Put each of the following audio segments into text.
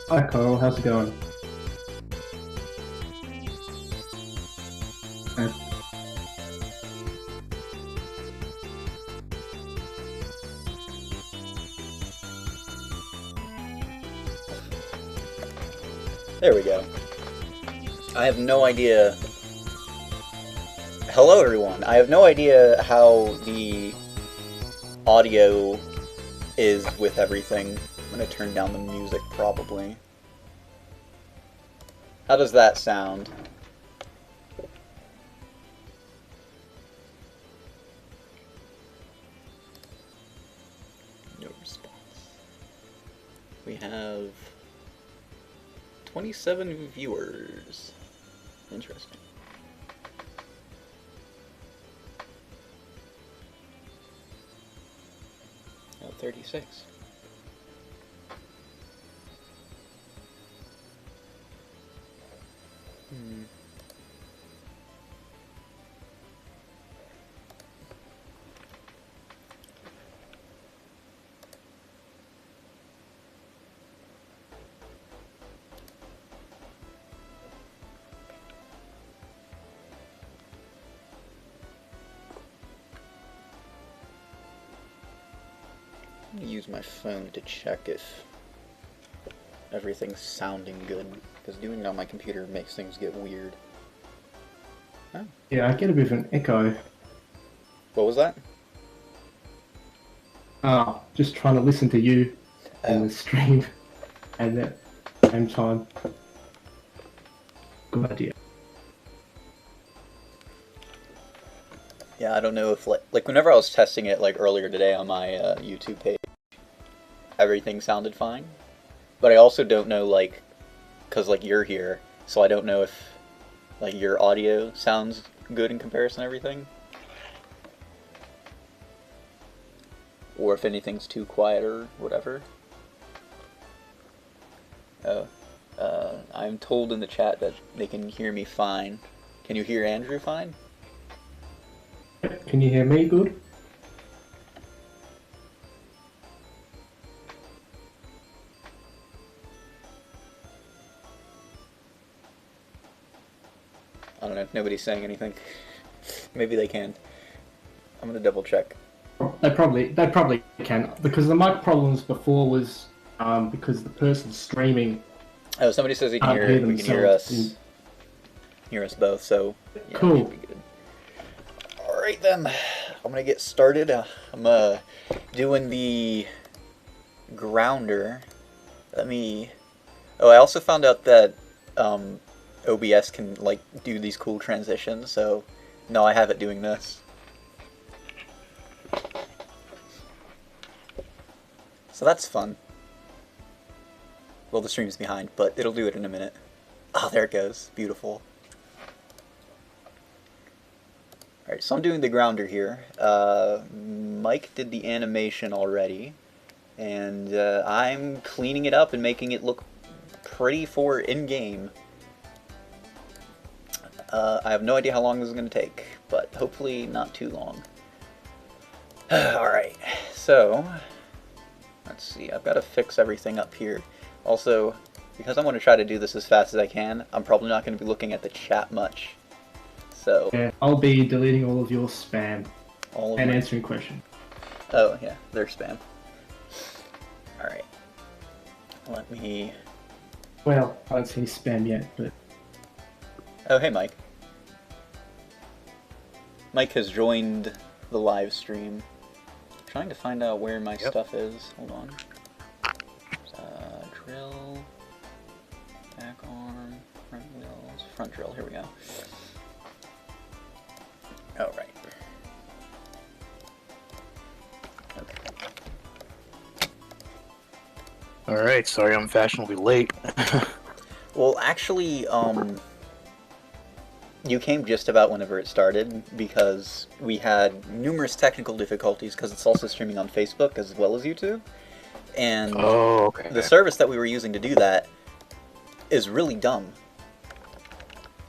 Hi Corral, how's it going? Uh, There we go. I have no idea. Hello, everyone. I have no idea how the audio is with everything. I'm gonna turn down the music, probably. How does that sound? No response. We have 27 viewers. Interesting. Oh, 36. I'm gonna use my phone to check if everything's sounding good, because doing it on my computer makes things get weird. Oh, yeah, I get a bit of an echo. what was that? Just trying to listen to you and Oh, the stream at the same time. Good idea. yeah, I don't know if, like whenever I was testing it, like, earlier today on my YouTube page, everything sounded fine. But I also don't know, like, because, like, you're here, so I don't know if, like, your audio sounds good in comparison to everything. Or if anything's too quiet or whatever. Oh, I'm told in the chat that they can hear me fine. Can you hear Andrew fine? Can you hear me good? I don't know. Nobody's saying anything. Maybe they can. I'm gonna double check. They probably can, because the mic problems before was because the person streaming Oh, somebody says he can can't hear hear. We can hear themselves. us both. So yeah, it should Cool. be good. All right then. I'm gonna get started. I'm doing the grounder. Let me. Oh, I also found out that OBS can, like, do these cool transitions. So now I have it doing this. So that's fun. Well, the stream's behind, but it'll do it in a minute. Oh, there it goes. Beautiful. Alright, so I'm doing the grounder here. Mike did the animation already, and I'm cleaning it up and making it look pretty for in-game. I have no idea how long this is going to take, but hopefully not too long. Alright, so let's see. I've got to fix everything up here. Also, because I'm going to try to do this as fast as I can, I'm probably not going to be looking at the chat much. So, Yeah, I'll be deleting all of your spam all of and my... answering questions. Oh, yeah, they're spam. Alright. Let me... Well, I don't see any spam yet, but Oh, hey, Mike. Mike has joined the live stream. I'm trying to find out where my stuff is. Hold on. Drill, back arm, front wheels, front drill. Here we go. Oh, right. Okay. Alright, sorry I'm fashionably late. Well, actually, you came just about whenever it started, because we had numerous technical difficulties, because it's also streaming on Facebook as well as YouTube. And Oh, okay. the service that we were using to do that is really dumb.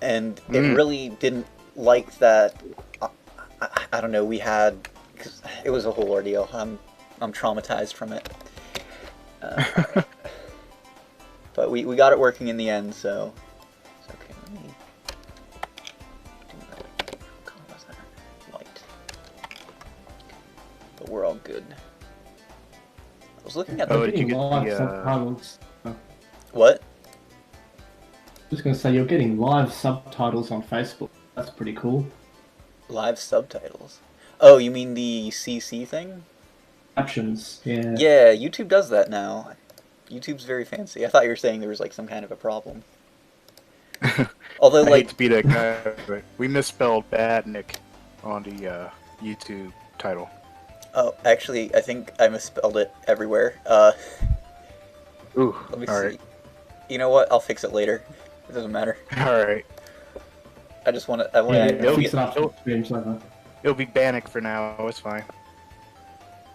And it really didn't like that. I don't know, we had... Cause it was a whole ordeal. I'm traumatized from it. But we got it working in the end, so it's okay. Let me do that. What color was that? White. But we're all good. I was looking at the... Oh, did you get live the, subtitles. What? Just gonna say you're getting live subtitles on Facebook. That's pretty cool. Live subtitles. Oh, you mean the CC thing? Captions, yeah. Yeah, YouTube does that now. YouTube's very fancy. I thought you were saying there was like some kind of a problem. Although, I like, hate to be that guy, but we misspelled Badnik on the YouTube title. oh, actually, I think I misspelled it everywhere. Ooh, Let me all see. right. You know what? I'll fix it later. It doesn't matter. All right. I just want to. I want Yeah, to. fix it up for streams later. It'll be Badnik for now. It's fine.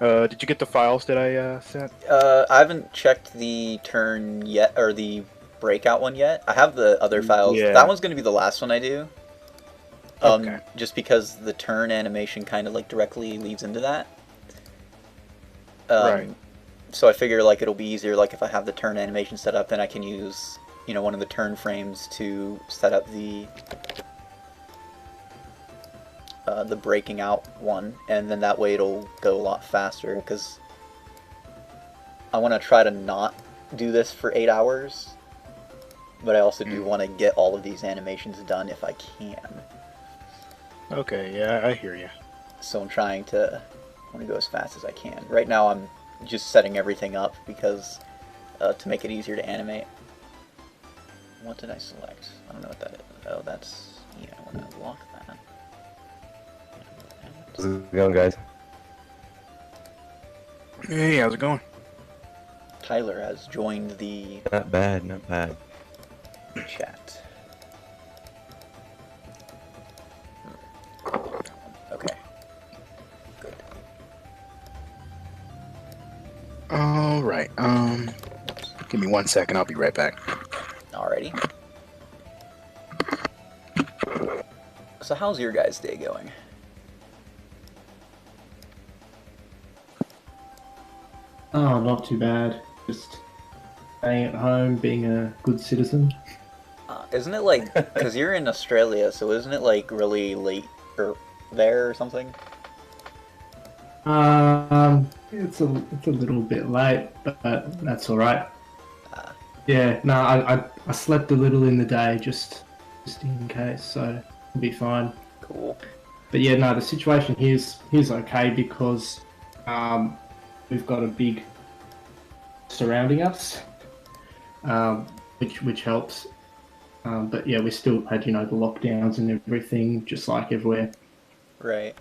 Did you get the files that I sent? I haven't checked the turn yet, or the breakout one yet. I have the other files. Yeah. That one's going to be the last one I do. Okay. Just because the turn animation kind of like directly leads into that. Right. So I figure like it'll be easier like if I have the turn animation set up, then I can use, you know, one of the turn frames to set up the breaking out one, and then that way it'll go a lot faster, because I want to try to not do this for 8 hours, but I also do want to get all of these animations done if I can. Okay, yeah, I hear you. So I'm trying to want to go as fast as I can. Right now I'm just setting everything up because to make it easier to animate. What did I select? I don't know what that is. Oh, that's... yeah, I want to lock that. How's it going, guys? Hey, how's it going? Tyler has joined the Not bad, not bad. chat. Okay. Good. All right. Give me 1 second. I'll be right back. Alrighty. So how's your guys' day going? Oh, not too bad. Just staying at home, being a good citizen. Isn't it like, because you're in Australia, so isn't it like really late or there or something? It's a little bit late, but that's all right. Ah. Yeah, no, I slept a little in the day just in case, so it'll be fine. Cool. But yeah, no, the situation here's okay because we've got a big surrounding us, which helps. But yeah, we still had, you know, the lockdowns and everything, just like everywhere. Right.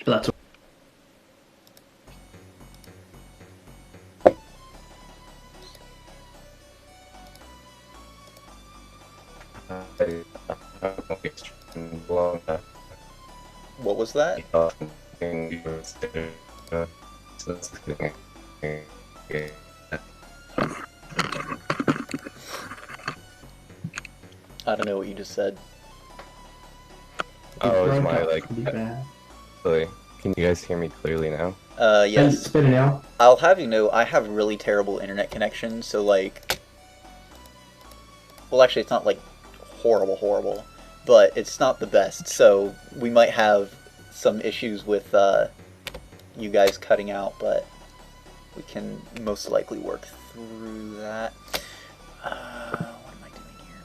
But that's all. What was that? I don't know what you just said. Oh, it's my, like, Pretty bad. Really? Can you guys hear me clearly now? Yes. It's better now. I'll have you know, I have really terrible internet connection, so like... Well, actually, it's not like horrible, but it's not the best, so we might have some issues with you guys cutting out, but we can most likely work through that. What am I doing here?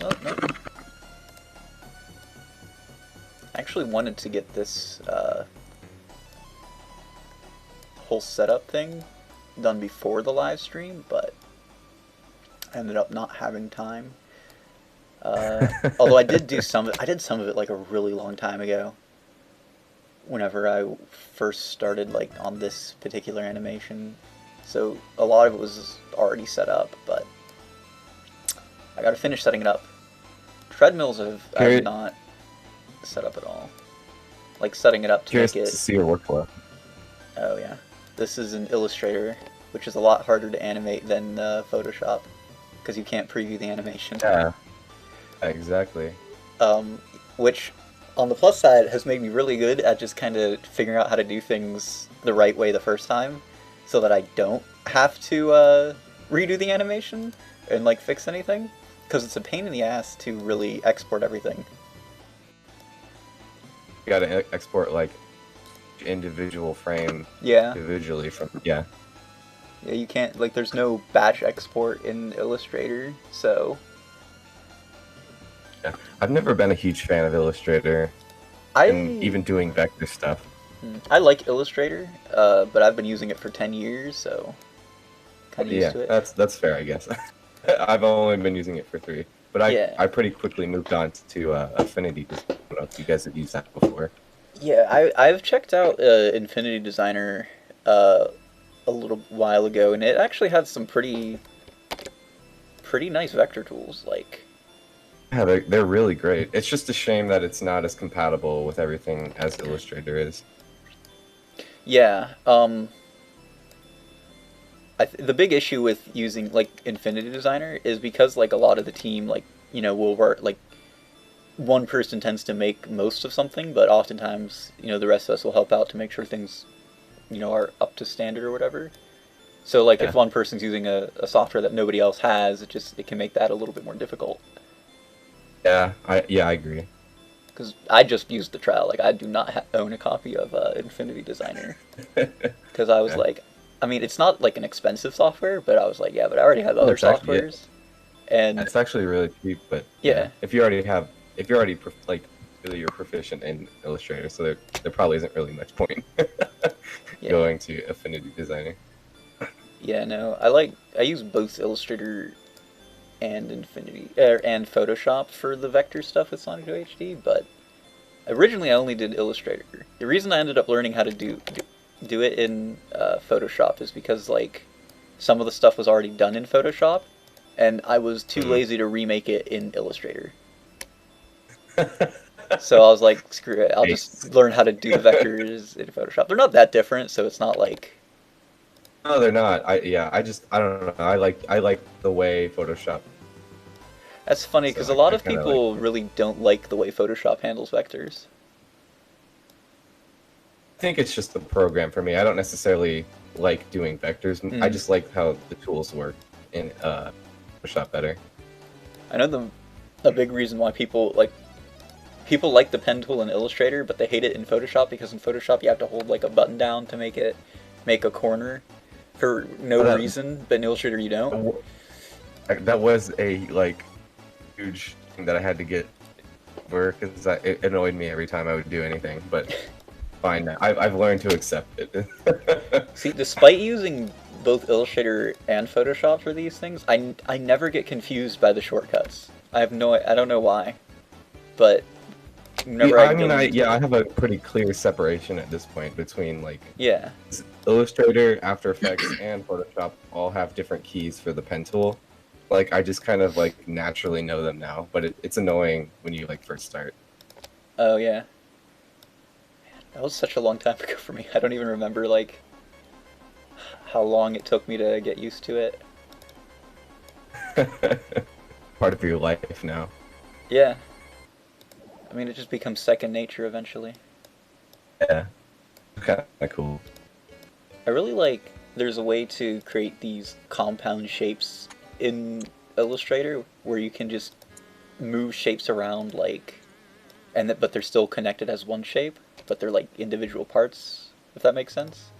Oh, no. I actually wanted to get this whole setup thing done before the live stream, but I ended up not having time. Although I did do some of it. I did some of it like a really long time ago. Whenever I first started like on this particular animation, so a lot of it was already set up, but I got to finish setting it up. Treadmills I've not set up at all. Like setting it up to Curious make it. to see your workflow. Oh yeah, this is an Illustrator, which is a lot harder to animate than Photoshop, because you can't preview the animation. Yeah, exactly. Which on the plus side, it has made me really good at just kind of figuring out how to do things the right way the first time, so that I don't have to redo the animation and like fix anything, because it's a pain in the ass to really export everything. You gotta export like individual frame Yeah. individually from yeah. Yeah, you can't, like, there's no batch export in Illustrator, so... Yeah. I've never been a huge fan of Illustrator, and even doing vector stuff. I like Illustrator, but I've been using it for 10 years, so kind of used to it. That's fair, I guess. I've only been using it for 3, but I pretty quickly moved on to Affinity Designer. I don't know if you guys have used that before. Yeah, I've checked out Infinity Designer a little while ago, and it actually had some pretty nice vector tools. Like, yeah, they're really great. It's just a shame that it's not as compatible with everything as Illustrator is. Yeah, the big issue with using like Infinity Designer is because like a lot of the team, like, you know, will work, like one person tends to make most of something, but oftentimes, you know, the rest of us will help out to make sure things, you know, are up to standard or whatever. So like if one person's using a software that nobody else has, it can make that a little bit more difficult. Yeah, I agree. Because I just used the trial. Like, I do not own a copy of Infinity Designer. Because I was like, I mean, it's not like an expensive software, but I was like, yeah, but I already have other softwares. And it's actually really cheap, but yeah, if you already like really you're proficient in Illustrator, so there probably isn't really much point going to Affinity Designer. Yeah, no, I use both Illustrator and Infinity and Photoshop for the vector stuff with Sonic 2 HD, but originally I only did Illustrator. The reason I ended up learning how to do it in Photoshop is because like some of the stuff was already done in Photoshop, and I was too lazy to remake it in Illustrator. So I was like, screw it, I'll just learn how to do the vectors in Photoshop. They're not that different, so it's not like... No, they're not. I don't know. I like the way Photoshop. That's funny, because a lot of people really don't like the way Photoshop handles vectors. I think it's just the program for me. I don't necessarily like doing vectors. I just like how the tools work in Photoshop better. I know a big reason why people like the pen tool in Illustrator, but they hate it in Photoshop, because in Photoshop you have to hold like a button down to make a corner for no reason, but in Illustrator you don't. That was a like huge thing that I had to get over, because it annoyed me every time I would do anything. But fine now. I've learned to accept it. See, despite using both Illustrator and Photoshop for these things, I never get confused by the shortcuts. I don't know why, but whenever I have a pretty clear separation at this point between like Illustrator, After Effects, and Photoshop all have different keys for the pen tool. Like I just kind of like naturally know them now, but it's annoying when you like first start. Oh yeah, that was such a long time ago for me. I don't even remember like how long it took me to get used to it. Part of your life now. Yeah. I mean, it just becomes second nature eventually. Yeah. Okay, cool. I really like there's a way to create these compound shapes in Illustrator where you can just move shapes around, like, but they're still connected as one shape, but they're like individual parts, if that makes sense.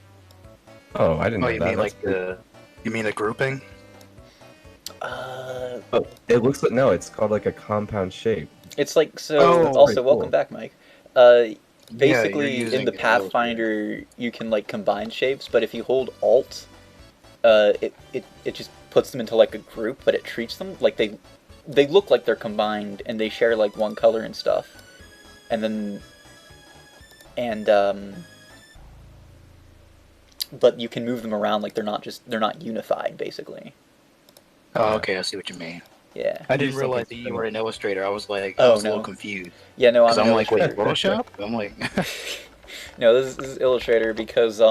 Oh, I didn't know you that. Mean like you mean the grouping? It looks like, no, it's called like a compound shape. It's like, so, also, welcome back, Mike. Basically, in the Pathfinder, you can, like, combine shapes, but if you hold Alt, it just puts them into, like, a group, but it treats them like they look like they're combined, and they share, like, one color and stuff. And then, but you can move them around, like, they're not unified, basically. Oh, okay, I see what you mean. Yeah. I didn't realize that you were an illustrator. I was like, I was a little confused. Yeah, no, I'm like, wait, Photoshop? I'm like, no, this is Illustrator, because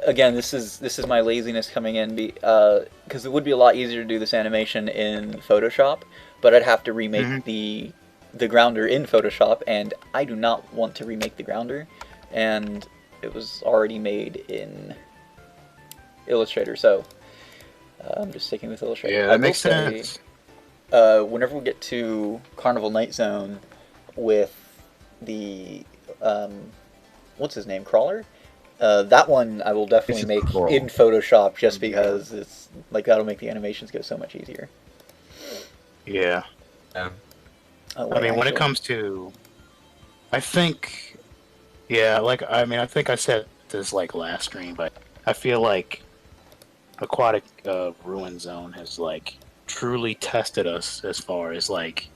again, this is my laziness coming in, because it would be a lot easier to do this animation in Photoshop, but I'd have to remake the the Grounder in Photoshop, and I do not want to remake the Grounder, and it was already made in Illustrator, so I'm just sticking with Illustrator. Yeah, that makes sense. Whenever we get to Carnival Night Zone with the what's his name, Crawler, that one I will definitely make in Photoshop, just because it's like that'll make the animations go so much easier. Yeah. Oh, I mean, when it comes to, I think, yeah, like, I mean, I think I said this like last stream, but I feel like Aquatic Ruin Zone has like truly tested us as far as like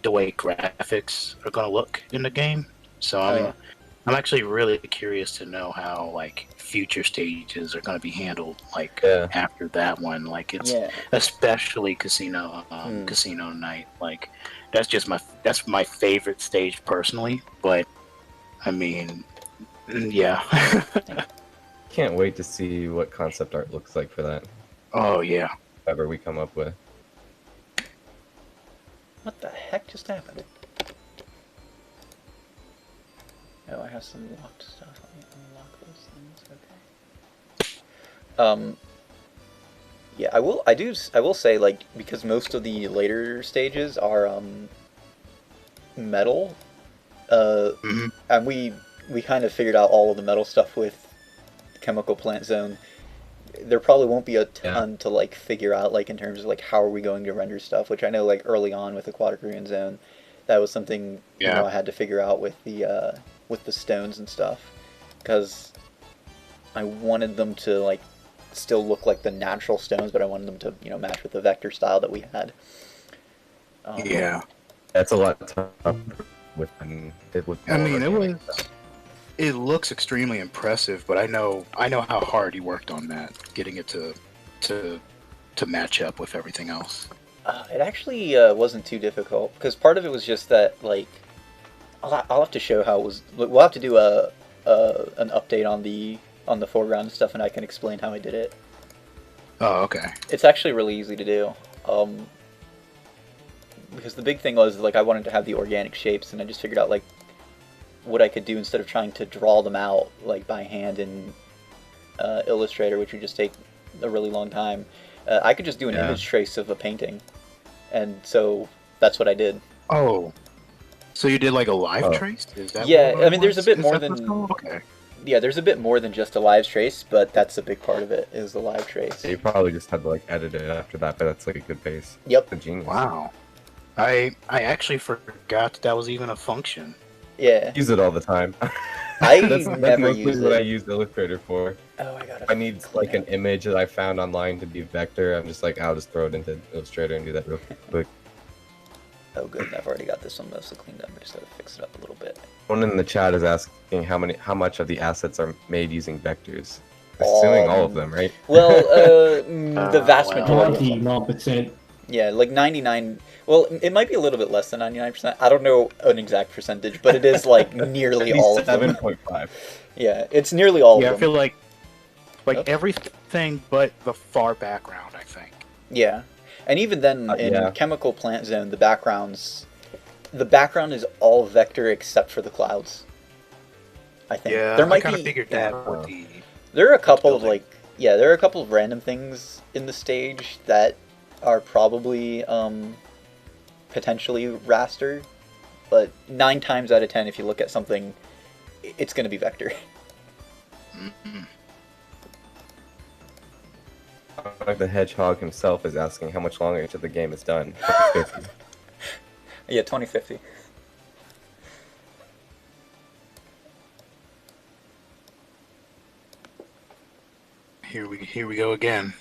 the way graphics are gonna look in the game. So I'm actually really curious to know how like future stages are gonna be handled like after that one. Like it's especially Casino Casino Night. Like that's my favorite stage personally. But I mean, yeah. Can't wait to see what concept art looks like for that. Oh yeah. Whatever we come up with. What the heck just happened? Oh, I have some locked stuff. Let me unlock those things. Okay. Yeah, I will say, like, because most of the later stages are metal, and we kind of figured out all of the metal stuff with Chemical Plant Zone. There probably won't be a ton to like figure out, like in terms of like how are we going to render stuff, which I know like early on with Aquatic Ruin Zone, that was something you know I had to figure out with the stones and stuff, because I wanted them to like still look like the natural stones, but I wanted them to match with the vector style that we had. That's a lot tougher with I mean, it looks extremely impressive, but I know how hard he worked on that, getting it to match up with everything else. It actually wasn't too difficult, because part of it was just that like I'll have to show how it was. We'll have to do an update on the foreground and stuff, and I can explain how I did it. Oh, okay. It's actually really easy to do. Because the big thing was like I wanted to have the organic shapes, and I just figured out like what I could do instead of trying to draw them out like by hand in Illustrator, which would just take a really long time. I could just do an image trace of a painting, and so that's what I did. Oh, so you did like a live trace? Is that I mean, there's a bit more than yeah, there's a bit more than just a live trace, but that's a big part of it is the live trace. You probably just had to like edit it after that, but that's like a good pace. Yep. That's a genius. Wow. I actually forgot that was even a function. Yeah. Use it all the time. That's never use what I use Illustrator for. Oh, I got it. I need like an image that I found online to be vector. I'm just like, I'll just throw it into Illustrator and do that real quick. Oh, good. I've already got this one mostly cleaned up. I just gotta fix it up a little bit. One in the chat is asking how much of the assets are made using vectors. Assuming all of them, right? Well, the vast majority. 99%. Yeah, like 99. Well, it might be a little bit less than 99%. I don't know an exact percentage, but it is like nearly all of them. 7.5. Yeah, it's nearly all of them. Yeah, I feel like everything but the far background, I think. Yeah. And even then, in Chemical Plant Zone, the background is all vector except for the clouds. I think. Yeah, there might I kind be, of figured that with the... There are a couple of there are a couple of random things in the stage that are probably potentially raster, but 9 times out of 10, if you look at something, it's going to be vector. Mm-hmm. The Hedgehog himself is asking how much longer until the game is done. Yeah, 2050. Here we go again.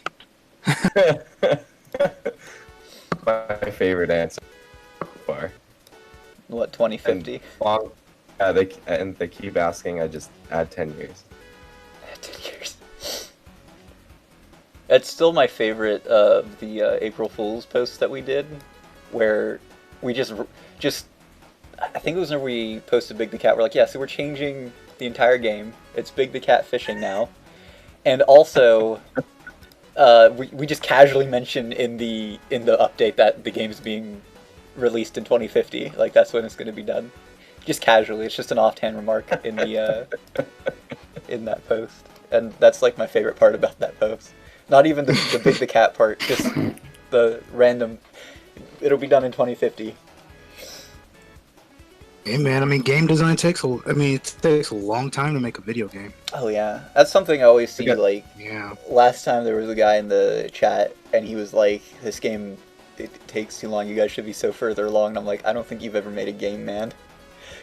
My favorite answer so far. What, 2050? And they keep asking. I just add 10 years. 10 years. It's still my favorite of the April Fool's posts that we did, where we just I think it was whenever we posted Big the Cat. We're like, yeah, so we're changing the entire game. It's Big the Cat fishing now, and also we just casually mentioned in the update that the game is being released in 2050. Like that's when it's going to be done. Just casually, it's just an offhand remark in the in that post, and that's like my favorite part about that post. Not even the big the cat part, just the random. It'll be done in 2050. Hey man, I mean, game design takes it takes a long time to make a video game. Oh yeah, that's something I always see. Like, yeah. Last time there was a guy in the chat, and he was like, "This game, it takes too long. You guys should be so further along." And I'm like, I don't think you've ever made a game, man.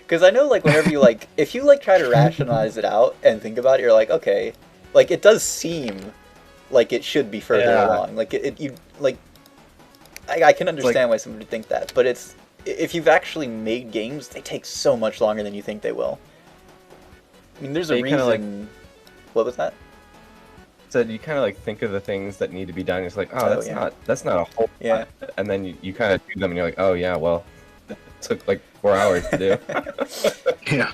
Because I know, like, whenever you like, if you like try to rationalize it out and think about it, you're like, okay, like it does seem like it should be further along. Like I can understand why someone would think that, but it's. If you've actually made games, they take so much longer than you think they will. I mean, there's a reason. What was that? So you kind of like think of the things that need to be done. It's like, oh, that's not a whole lot. And then you kind of do them, and you're like, oh yeah, well, it took like 4 hours to do. Yeah.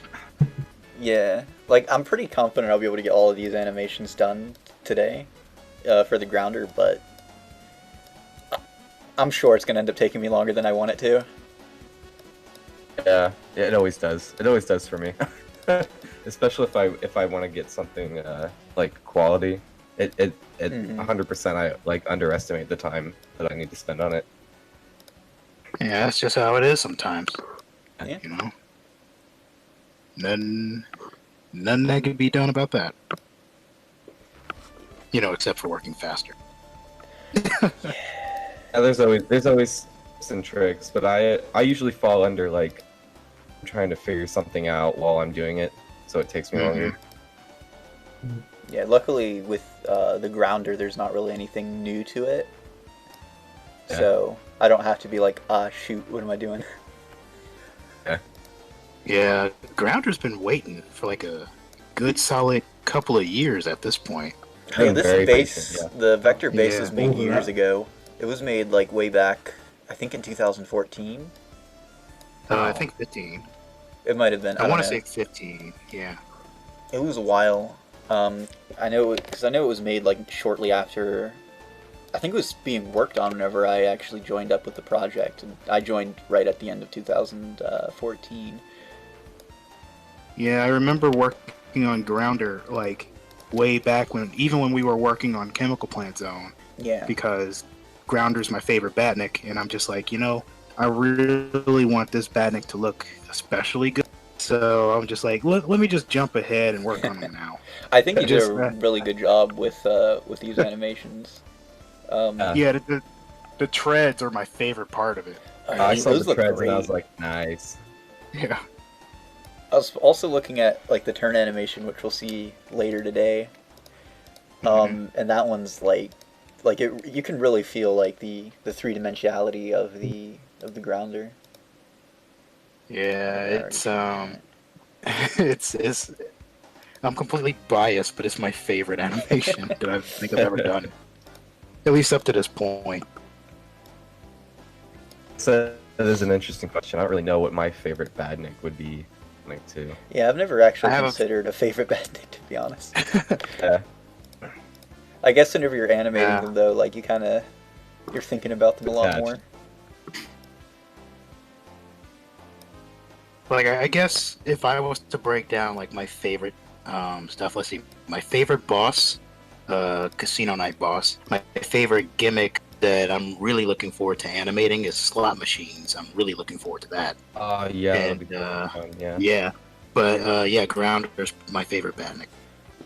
Yeah, like I'm pretty confident I'll be able to get all of these animations done today for the Grounder, but I'm sure it's gonna end up taking me longer than I want it to. Yeah, it always does. It always does for me. Especially if I want to get something like quality, it 100% I like underestimate the time that I need to spend on it. Yeah, that's just how it is sometimes. Yeah. You know, nothing that can be done about that. You know, except for working faster. Yeah, there's always some tricks, but I usually fall under like I'm trying to figure something out while I'm doing it, so it takes me longer. Yeah, luckily with the Grounder, there's not really anything new to it, so I don't have to be like, shoot, what am I doing? Yeah, Grounder's been waiting for like a good solid couple of years at this point. Oh, this base, the vector base was made years ago. It was made like way back, I think in 2014. I think 15. It might have been. I want to say 15. Yeah. It was a while. I know because I know it was made like shortly after. I think it was being worked on whenever I actually joined up with the project, and I joined right at the end of 2014. Yeah, I remember working on Grounder like way back when we were working on Chemical Plant Zone. Yeah. Because Grounder's my favorite Badnik, and I'm just like, you know, I really want this Badnik to look especially good. So I'm just like, let me just jump ahead and work on it now. I think you did a really good job with these animations. Yeah, the treads are my favorite part of it. I saw the treads and I was like, nice. Yeah. I was also looking at like the turn animation, which we'll see later today. And that one's like you can really feel like the three-dimensionality of the Grounder. Yeah, it's I'm completely biased, but it's my favorite animation that I think I've ever done. At least up to this point. So that is an interesting question. I don't really know what my favorite Badnik would be like too. Yeah, I've never actually considered a favorite Badnik, to be honest. Yeah. I guess whenever you're animating them, though, like you're thinking about them a lot more. Like, I guess if I was to break down like my favorite stuff, let's see, my favorite boss, Casino Night boss. My favorite gimmick that I'm really looking forward to animating is slot machines. I'm really looking forward to that. Yeah. And, yeah. But yeah, Grounder's my favorite Badnik.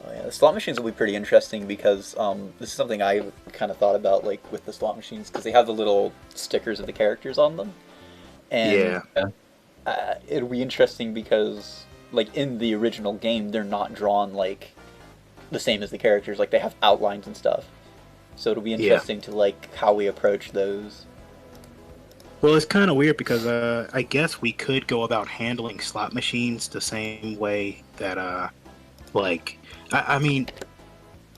Oh, yeah. The slot machines will be pretty interesting because this is something I kind of thought about, like with the slot machines, because they have the little stickers of the characters on them, and it'll be interesting because, like in the original game, they're not drawn like the same as the characters. Like they have outlines and stuff, so it'll be interesting to like how we approach those. Well, it's kind of weird because I guess we could go about handling slot machines the same way that like. I mean,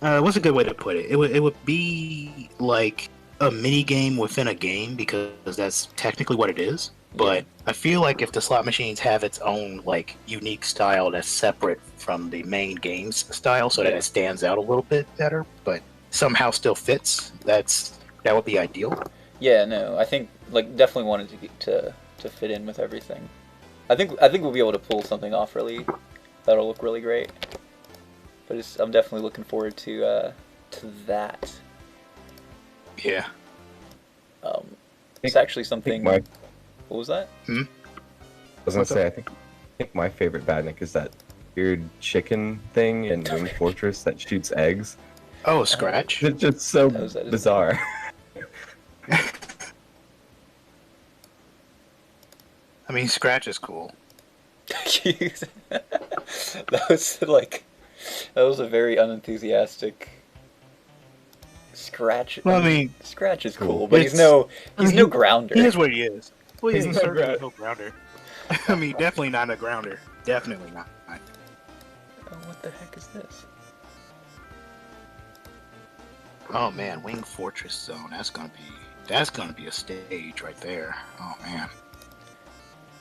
what's a good way to put it? It would be like a mini game within a game because that's technically what it is. But I feel like if the slot machines have its own like unique style that's separate from the main game's style, so that it stands out a little bit better, but somehow still fits, that would be ideal. Yeah, no, I think like definitely wanted to get to fit in with everything. I think we'll be able to pull something off really that'll look really great. But I'm definitely looking forward to that. Yeah. It's actually something. What was that? I was gonna say, I think my favorite Badnik is that weird chicken thing in Wing Fortress that shoots eggs. Oh, Scratch. It's just so bizarre. I mean, Scratch is cool. That was a very unenthusiastic. Scratch. Well, I mean, Scratch is cool, but he's no grounder. He is what he is. Well, he's no certainly no grounder. I mean, definitely not a grounder. Definitely not. Oh, what the heck is this? Oh man, Wing Fortress Zone. That's gonna be a stage right there. Oh man.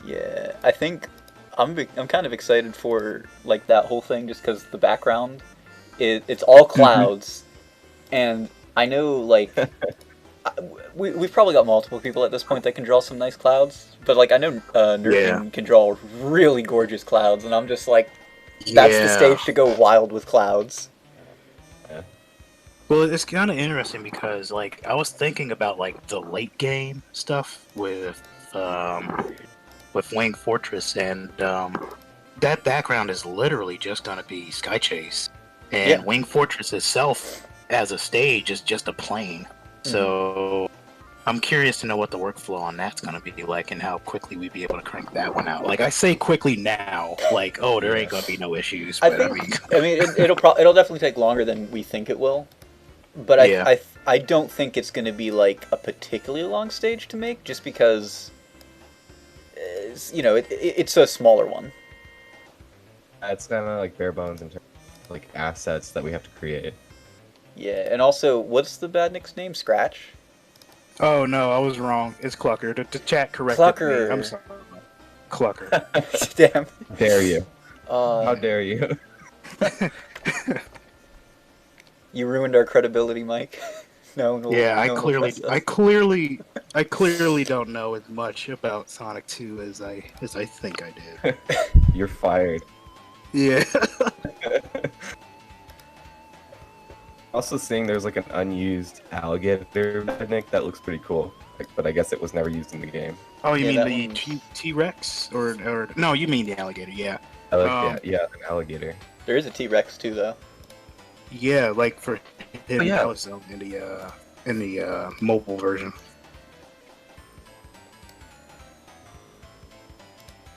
Yeah, I think I'm kind of excited for like that whole thing just because the background it's all clouds, and I know like we've probably got multiple people at this point that can draw some nice clouds, but like I know Nurkin can draw really gorgeous clouds, and I'm just like, that's the stage to go wild with clouds. Well, it's kind of interesting because like I was thinking about like the late game stuff with Wing Fortress, and that background is literally just gonna be Sky Chase, and Wing Fortress itself as a stage is just a plane. So I'm curious to know what the workflow on that's gonna be like and how quickly we'd be able to crank that one out. Like I say quickly now, like there ain't gonna be no issues. But I mean, it'll definitely take longer than we think it will. But I don't think it's gonna be like a particularly long stage to make, just because it's a smaller one. It's kind of like bare bones in terms of like assets that we have to create. Yeah, and also, what's the Badnik's name? Scratch? Oh no, I was wrong. It's Clucker. The chat corrected Clucker. me. I'm sorry. Clucker. Damn. Dare you? How dare you? You ruined our credibility, Mike. I clearly don't know as much about Sonic 2 as I think I did. You're fired. Yeah. Also seeing there's like an unused alligator Badnik that looks pretty cool, but I guess it was never used in the game. Oh, you mean the T-Rex or no? You mean the alligator? Yeah. An alligator. There is a T-Rex too, though. Yeah, like for Hidden Palace Zone in the mobile version.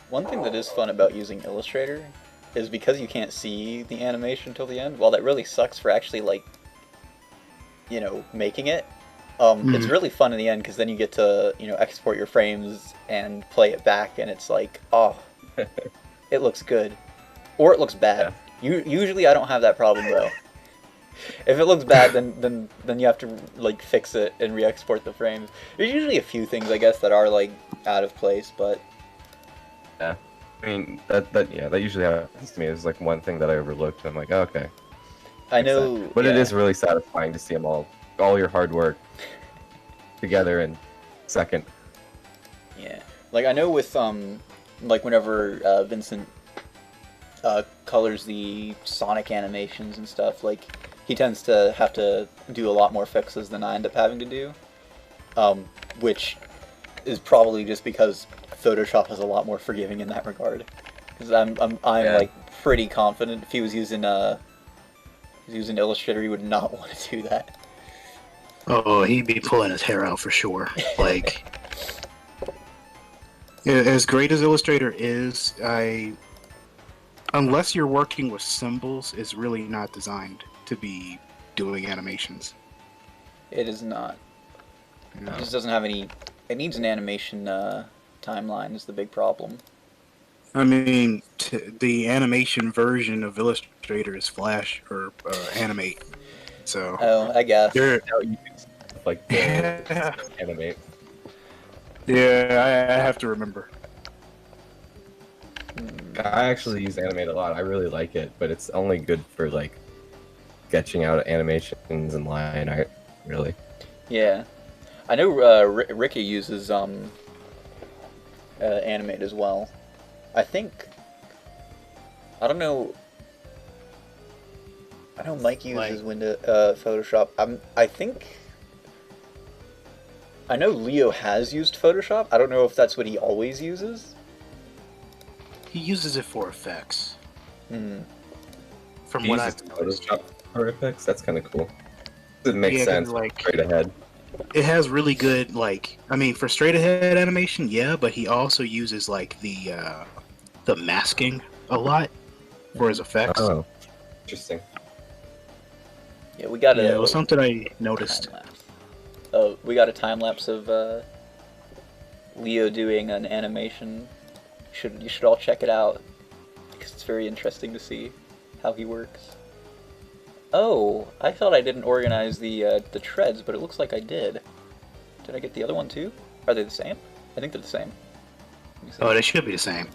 One thing that is fun about using Illustrator is because you can't see the animation till the end. While that really sucks for actually like, making it. It's really fun in the end because then you get to export your frames and play it back, and it's like, it looks good, or it looks bad. Usually I don't have that problem though. If it looks bad, then you have to like fix it and re-export the frames. There's usually a few things I guess that are like out of place, but I mean that usually happens to me. It's like one thing that I overlooked. And I'm like, okay. I know, but it is really satisfying to see them all your hard work together in a second. Yeah, like I know with like whenever Vincent colors the Sonic animations and stuff, like he tends to have to do a lot more fixes than I end up having to do, which is probably just because Photoshop is a lot more forgiving in that regard. Because I'm like pretty confident if he was using Illustrator, he would not want to do that. Oh, he'd be pulling his hair out for sure. Like, as great as Illustrator is, unless you're working with symbols, it's really not designed to be doing animations. It is not. No. It just doesn't have any. It needs an animation timeline. Is the big problem. I mean, the animation version of Illustrator is Flash or Animate. So. Oh, I guess. Like Animate. Yeah, I have to remember. I actually use Animate a lot. I really like it, but it's only good for like sketching out animations and line art, really. Yeah, I know Ricky uses Animate as well. I think, I don't know. I know Mike uses Photoshop. I think. I know Leo has used Photoshop. I don't know if that's what he always uses. He uses it for effects. Hmm. From what I've noticed. Photoshop for effects, that's kind of cool. It makes sense. Like, straight ahead. It has really good, like, I mean, for straight ahead animation, yeah, but he also uses like the masking a lot for his effects. Oh, interesting. Yeah, we got it was something I noticed. Oh, we got a time lapse of Leo doing an animation. You should all check it out because it's very interesting to see how he works. Oh, I thought I didn't organize the treads, but it looks like I did. Did I get the other one too? Are they the same? I think they're the same. Oh, they should be the same.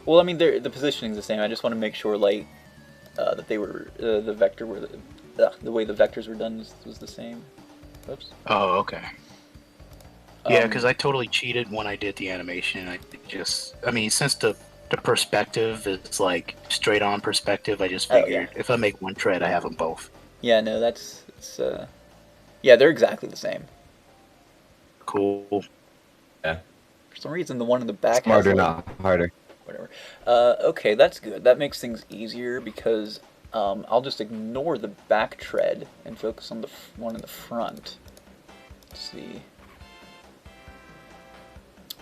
Well, I mean, the positioning's the same. I just want to make sure, like, that they were the vector were the way the vectors were done was the same. Oops. Oh, okay. Yeah, because I totally cheated when I did the animation. I mean, since the perspective is like straight on perspective, I just figured if I make one tread, I have them both. Yeah, no, yeah, they're exactly the same. Cool. Yeah. For some reason, the one in the back Smarter, has, not harder. Whatever. Okay, that's good. That makes things easier because I'll just ignore the back tread and focus on the one in the front. Let's see.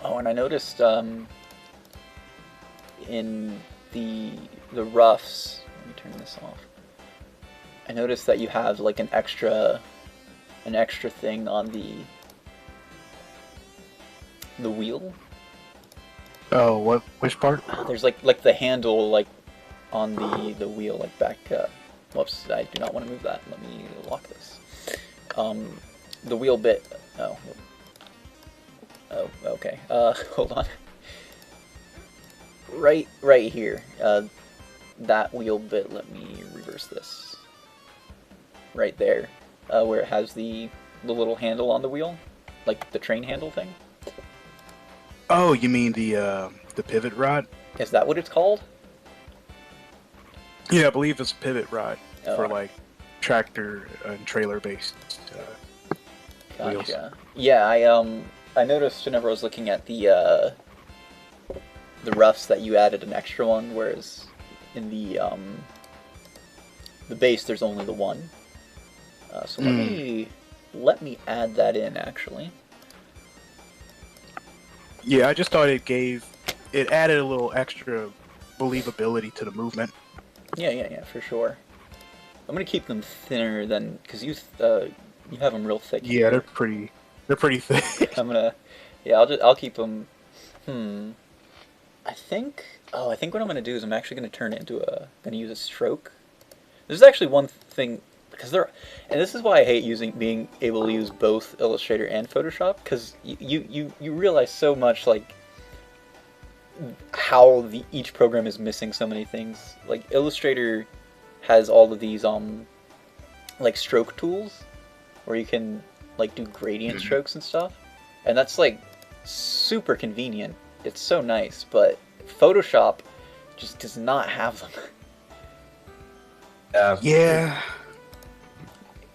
Oh, and I noticed in the roughs. Let me turn this off. I noticed that you have like an extra thing on the wheel. Oh, which part? There's like the handle like on the wheel, like back up. Whoops, I do not want to move that. Let me lock this. The wheel bit. Oh, okay. Hold on. Right here. That wheel bit. Let me reverse this. Right there, where it has the little handle on the wheel, like the train handle thing. Oh, you mean the pivot rod? Is that what it's called? Yeah, I believe it's a pivot rod for Oh. like tractor and trailer based wheels. Gotcha. Yeah, I noticed whenever I was looking at the roughs that you added an extra one, whereas in the base there's only the one. So let me add that in actually. Yeah, I just thought it added a little extra believability to the movement. Yeah, for sure. I'm gonna keep them thinner than because you have them real thick. Yeah, they're pretty thick. I'll keep them. I think what I'm gonna do is I'm actually gonna turn it into gonna use a stroke. There's actually one thing because and this is why I hate being able to use both Illustrator and Photoshop because you realize so much like how each program is missing so many things. Like Illustrator has all of these like stroke tools where you can like do gradient strokes and stuff, and that's like super convenient. It's so nice, but Photoshop just does not have them. Yeah.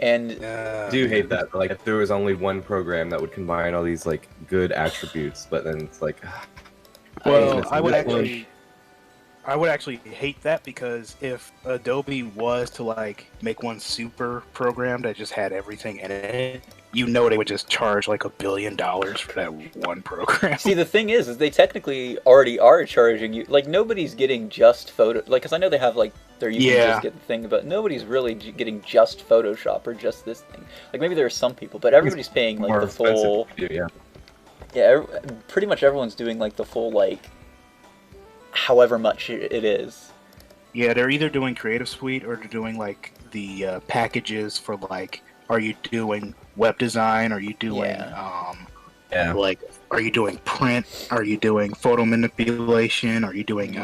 And I do hate that. Like, if there was only one program that would combine all these like good attributes, but then it's like, well, I would actually hate that because if Adobe was to like make one super program that just had everything in it, they would just charge like $1 billion for that one program. See, the thing is they technically already are charging you. Like nobody's getting just photo. Like, cause I know they have like you can just get the thing, but nobody's really getting just Photoshop or just this thing. Like maybe there are some people, but everybody's paying like the full. Yeah, pretty much everyone's doing like the full like however much it is. Yeah, they're either doing Creative Suite or they're doing like the packages for like, are you doing web design? Are you doing like, are you doing print? Are you doing photo manipulation? Are you doing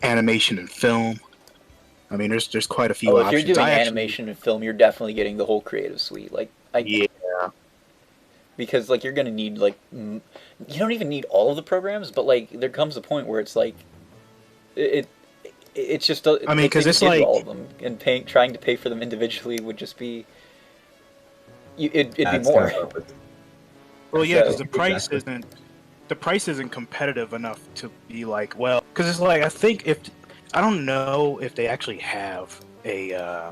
animation and film? I mean, there's quite a few options. If you're doing animation and film, you're definitely getting the whole Creative Suite. Like, yeah. because like you're gonna need like you don't even need all of the programs, but like there comes a point where it's like it's just I mean, because it's give like you all of them, and trying to pay for them individually would just be it'd be more. Well, yeah, because So, the price isn't competitive enough to be like, well, because it's like I don't know if they actually have a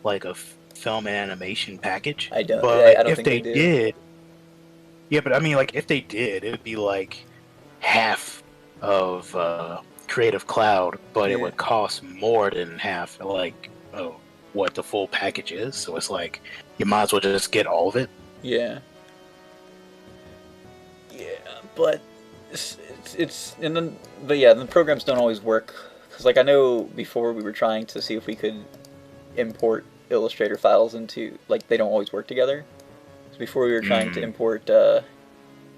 like a film and animation package. I don't if think they do. did, yeah, but I mean, like if they did, it'd be like half of Creative Cloud, but it would cost more than half, like what the full package is. So it's like you might as well just get all of it. Yeah. Yeah, but the programs don't always work, because like I know before we were trying to see if we could import Illustrator files into, like, they don't always work together. So before we were trying to import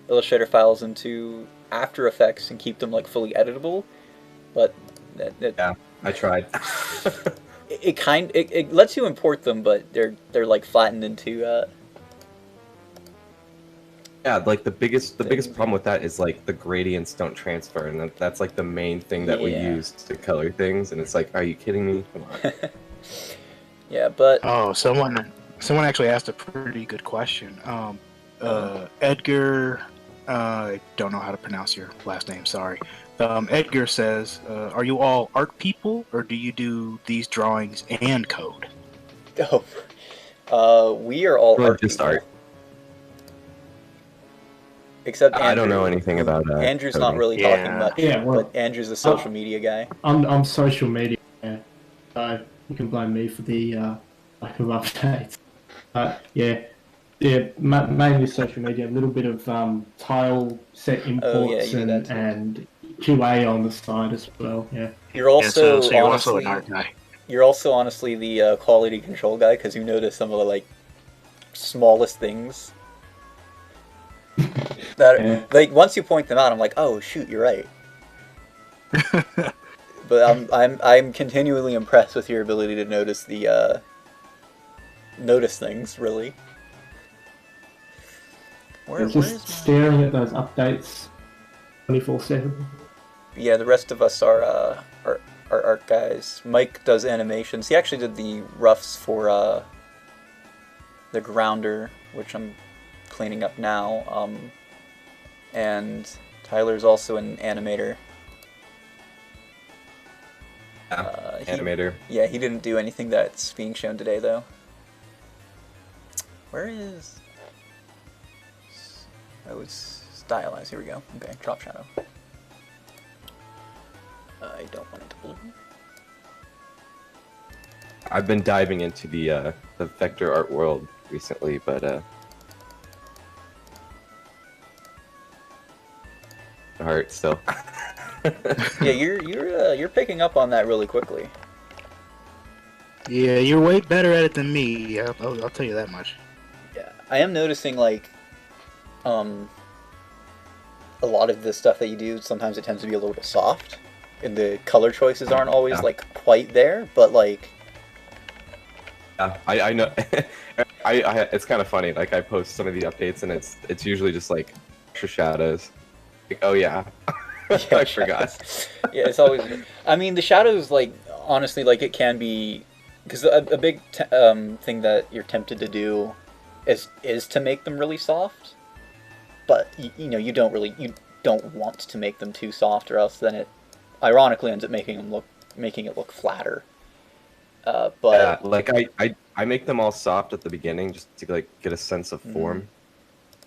Illustrator files into After Effects and keep them like fully editable, but yeah, I tried. it lets you import them, but they're like flattened into yeah, like the biggest problem with that is like the gradients don't transfer, and that's like the main thing that we use to color things, and it's like, are you kidding me? Come on. Yeah, but someone actually asked a pretty good question. Edgar, I don't know how to pronounce your last name, sorry. Edgar says, are you all art people, or do you do these drawings and code? We are all art just people. Art. Except Andrew, I don't know anything about Andrew's coding. not really talking much. Yeah, well, but Andrew's a social media guy. I'm social media, so you can blame me for the lack of updates. But mainly social media. A little bit of tile set imports and QA on the side as well. Yeah. You're also so you're also an art guy. You're also honestly the quality control guy, because you notice some of the like smallest things. That like once you point them out, I'm like, oh shoot, you're right. But I'm continually impressed with your ability to notice the notice things, really. Just staring at those updates 24/7. Yeah, the rest of us are art guys. Mike does animations. He actually did the roughs for the Grounder, which I'm cleaning up now. And Tyler's also an animator. Animator. Yeah, he didn't do anything that's being shown today, though. Where is... Oh, it's stylized. Here we go. Okay, drop shadow. I don't want it to blue. I've been diving into the vector art world recently, but art still. Yeah, you're picking up on that really quickly. Yeah, you're way better at it than me. I'll tell you that much. Yeah, I am noticing like, a lot of the stuff that you do, sometimes it tends to be a little bit soft, and the color choices aren't always like quite there, but like. Yeah, I know. It's kind of funny. Like I post some of the updates, and it's usually just like extra shadows. Like, oh yeah, I forgot. Yeah, it's always. I mean, the shadows, like honestly, like it can be, because a big thing that you're tempted to do is to make them really soft, but you know you don't want to make them too soft, or else then it ironically ends up making it look flatter. But yeah, like I make them all soft at the beginning just to like get a sense of form,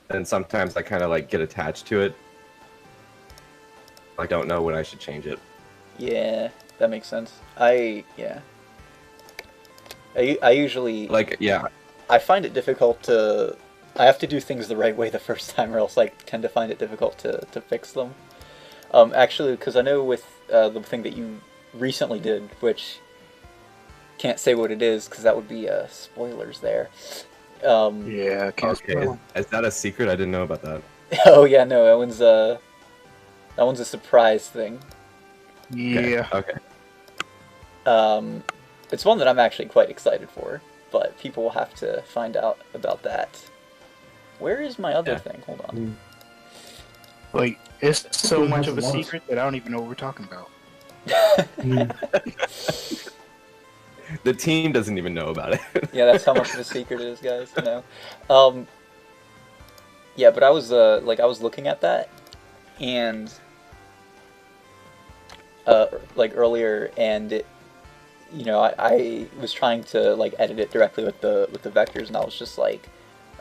and sometimes I kind of like get attached to it. I don't know when I should change it. Yeah, that makes sense. I usually I find it difficult to. I have to do things the right way the first time, or else I tend to find it difficult to fix them. Actually, because I know with the thing that you recently did, which can't say what it is because that would be spoilers there. Yeah. Okay. Is that a secret? I didn't know about that. Oh yeah, no, that one's a surprise thing. Yeah. Okay. It's one that I'm actually quite excited for, but people will have to find out about that Where is my other thing? Hold on. Like, it's so much of a secret that I don't even know what we're talking about. The team doesn't even know about it. Yeah, that's how much of a secret it is, guys. No. Yeah, but I was I was looking at that, and like earlier, and it, I was trying to like edit it directly with the vectors, and I was just like,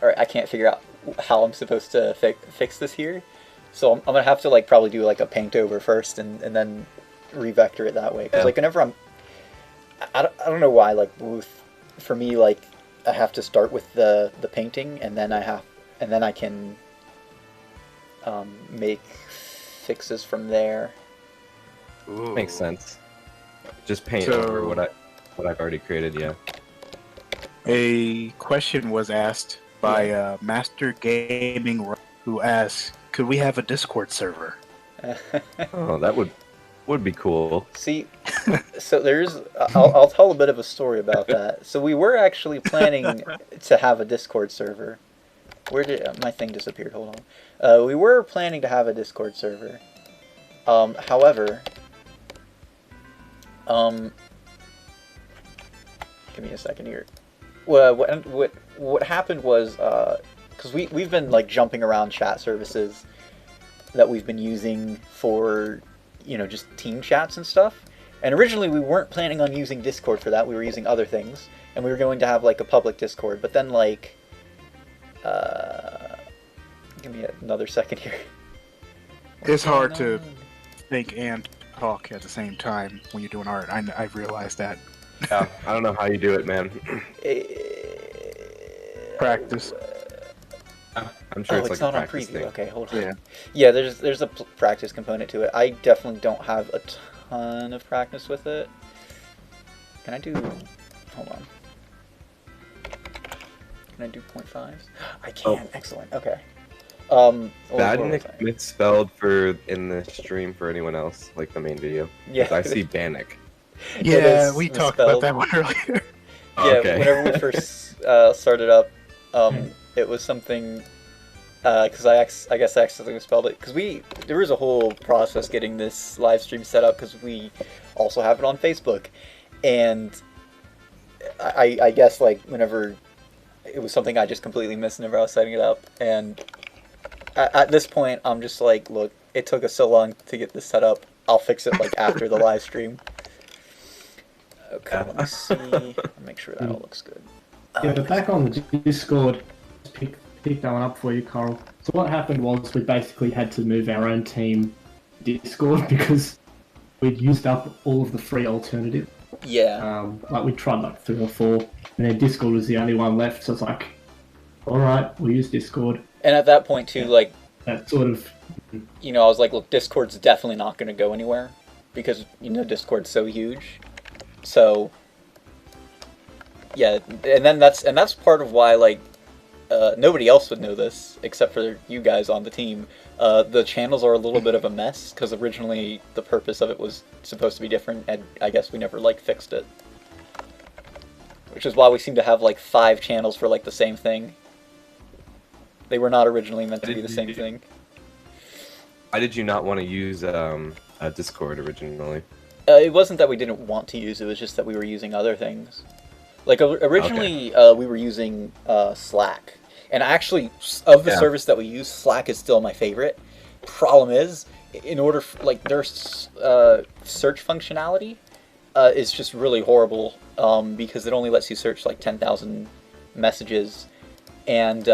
all right, I can't figure out how I'm supposed to fix this here, so I'm gonna have to like probably do like a paint over first, and then revector it that way. Because like whenever I don't know why, like for me, like I have to start with the painting, and then I can make fixes from there. Ooh. Makes sense. Just paint over what I've already created. Yeah. A question was asked by Master Gaming, who asked, "Could we have a Discord server?" Oh, that would be cool. See, so I'll tell a bit of a story about that. So we were actually planning to have a Discord server. Where did my thing disappear? Hold on. We were planning to have a Discord server. However, give me a second here. Well, what happened was because we've been like jumping around chat services that we've been using for just team chats and stuff. And originally we weren't planning on using Discord for that. We were using other things, and we were going to have like a public Discord. But then like, give me another second here. It's hard to think and talk at the same time when you're doing art. I've realized that. Yeah, I don't know how you do it, man. Practice. I'm sure it's like not a on practice preview. thing. Okay, hold on. Yeah, there's a practice component to it. I definitely don't have a ton of practice with it. Can I do? Hold on. Can I do 0.5s? I can. Oh. Excellent. Okay. Badnik misspelled in the stream for anyone else, like the main video. Yeah. I see Badnik. Yeah, we talked about that one earlier. Yeah, okay. Whenever we first started up, it was something because I guess I accidentally spelled it, because there was a whole process getting this live stream set up, because we also have it on Facebook, and I guess like whenever it was something I just completely missed whenever I was setting it up, and at this point I'm just like, look, it took us so long to get this set up, I'll fix it like after the live stream. Okay, let me see. Make sure that all looks good. Yeah, but back on the Discord, pick that one up for you, Corral. So what happened was we basically had to move our own team Discord because we'd used up all of the free alternatives. Yeah. Like we tried like 3 or 4, and then Discord was the only one left. So it's like, all right, we'll use Discord. And at that point too, like that sort of, I was like, look, Discord's definitely not going to go anywhere because Discord's so huge. So yeah, and that's part of why like nobody else would know this except for you guys on the team. The channels are a little bit of a mess because originally the purpose of it was supposed to be different, and I guess we never like fixed it. Which is why we seem to have like 5 channels for like the same thing. They were not originally meant to be the same thing. Why did you not want to use Discord originally? It wasn't that we didn't want to use it, it was just that we were using other things. Like, originally, we were using Slack. And actually, of the service that we use, Slack is still my favorite. Problem is, in order for, like, their search functionality is just really horrible because it only lets you search, like, 10,000 messages. And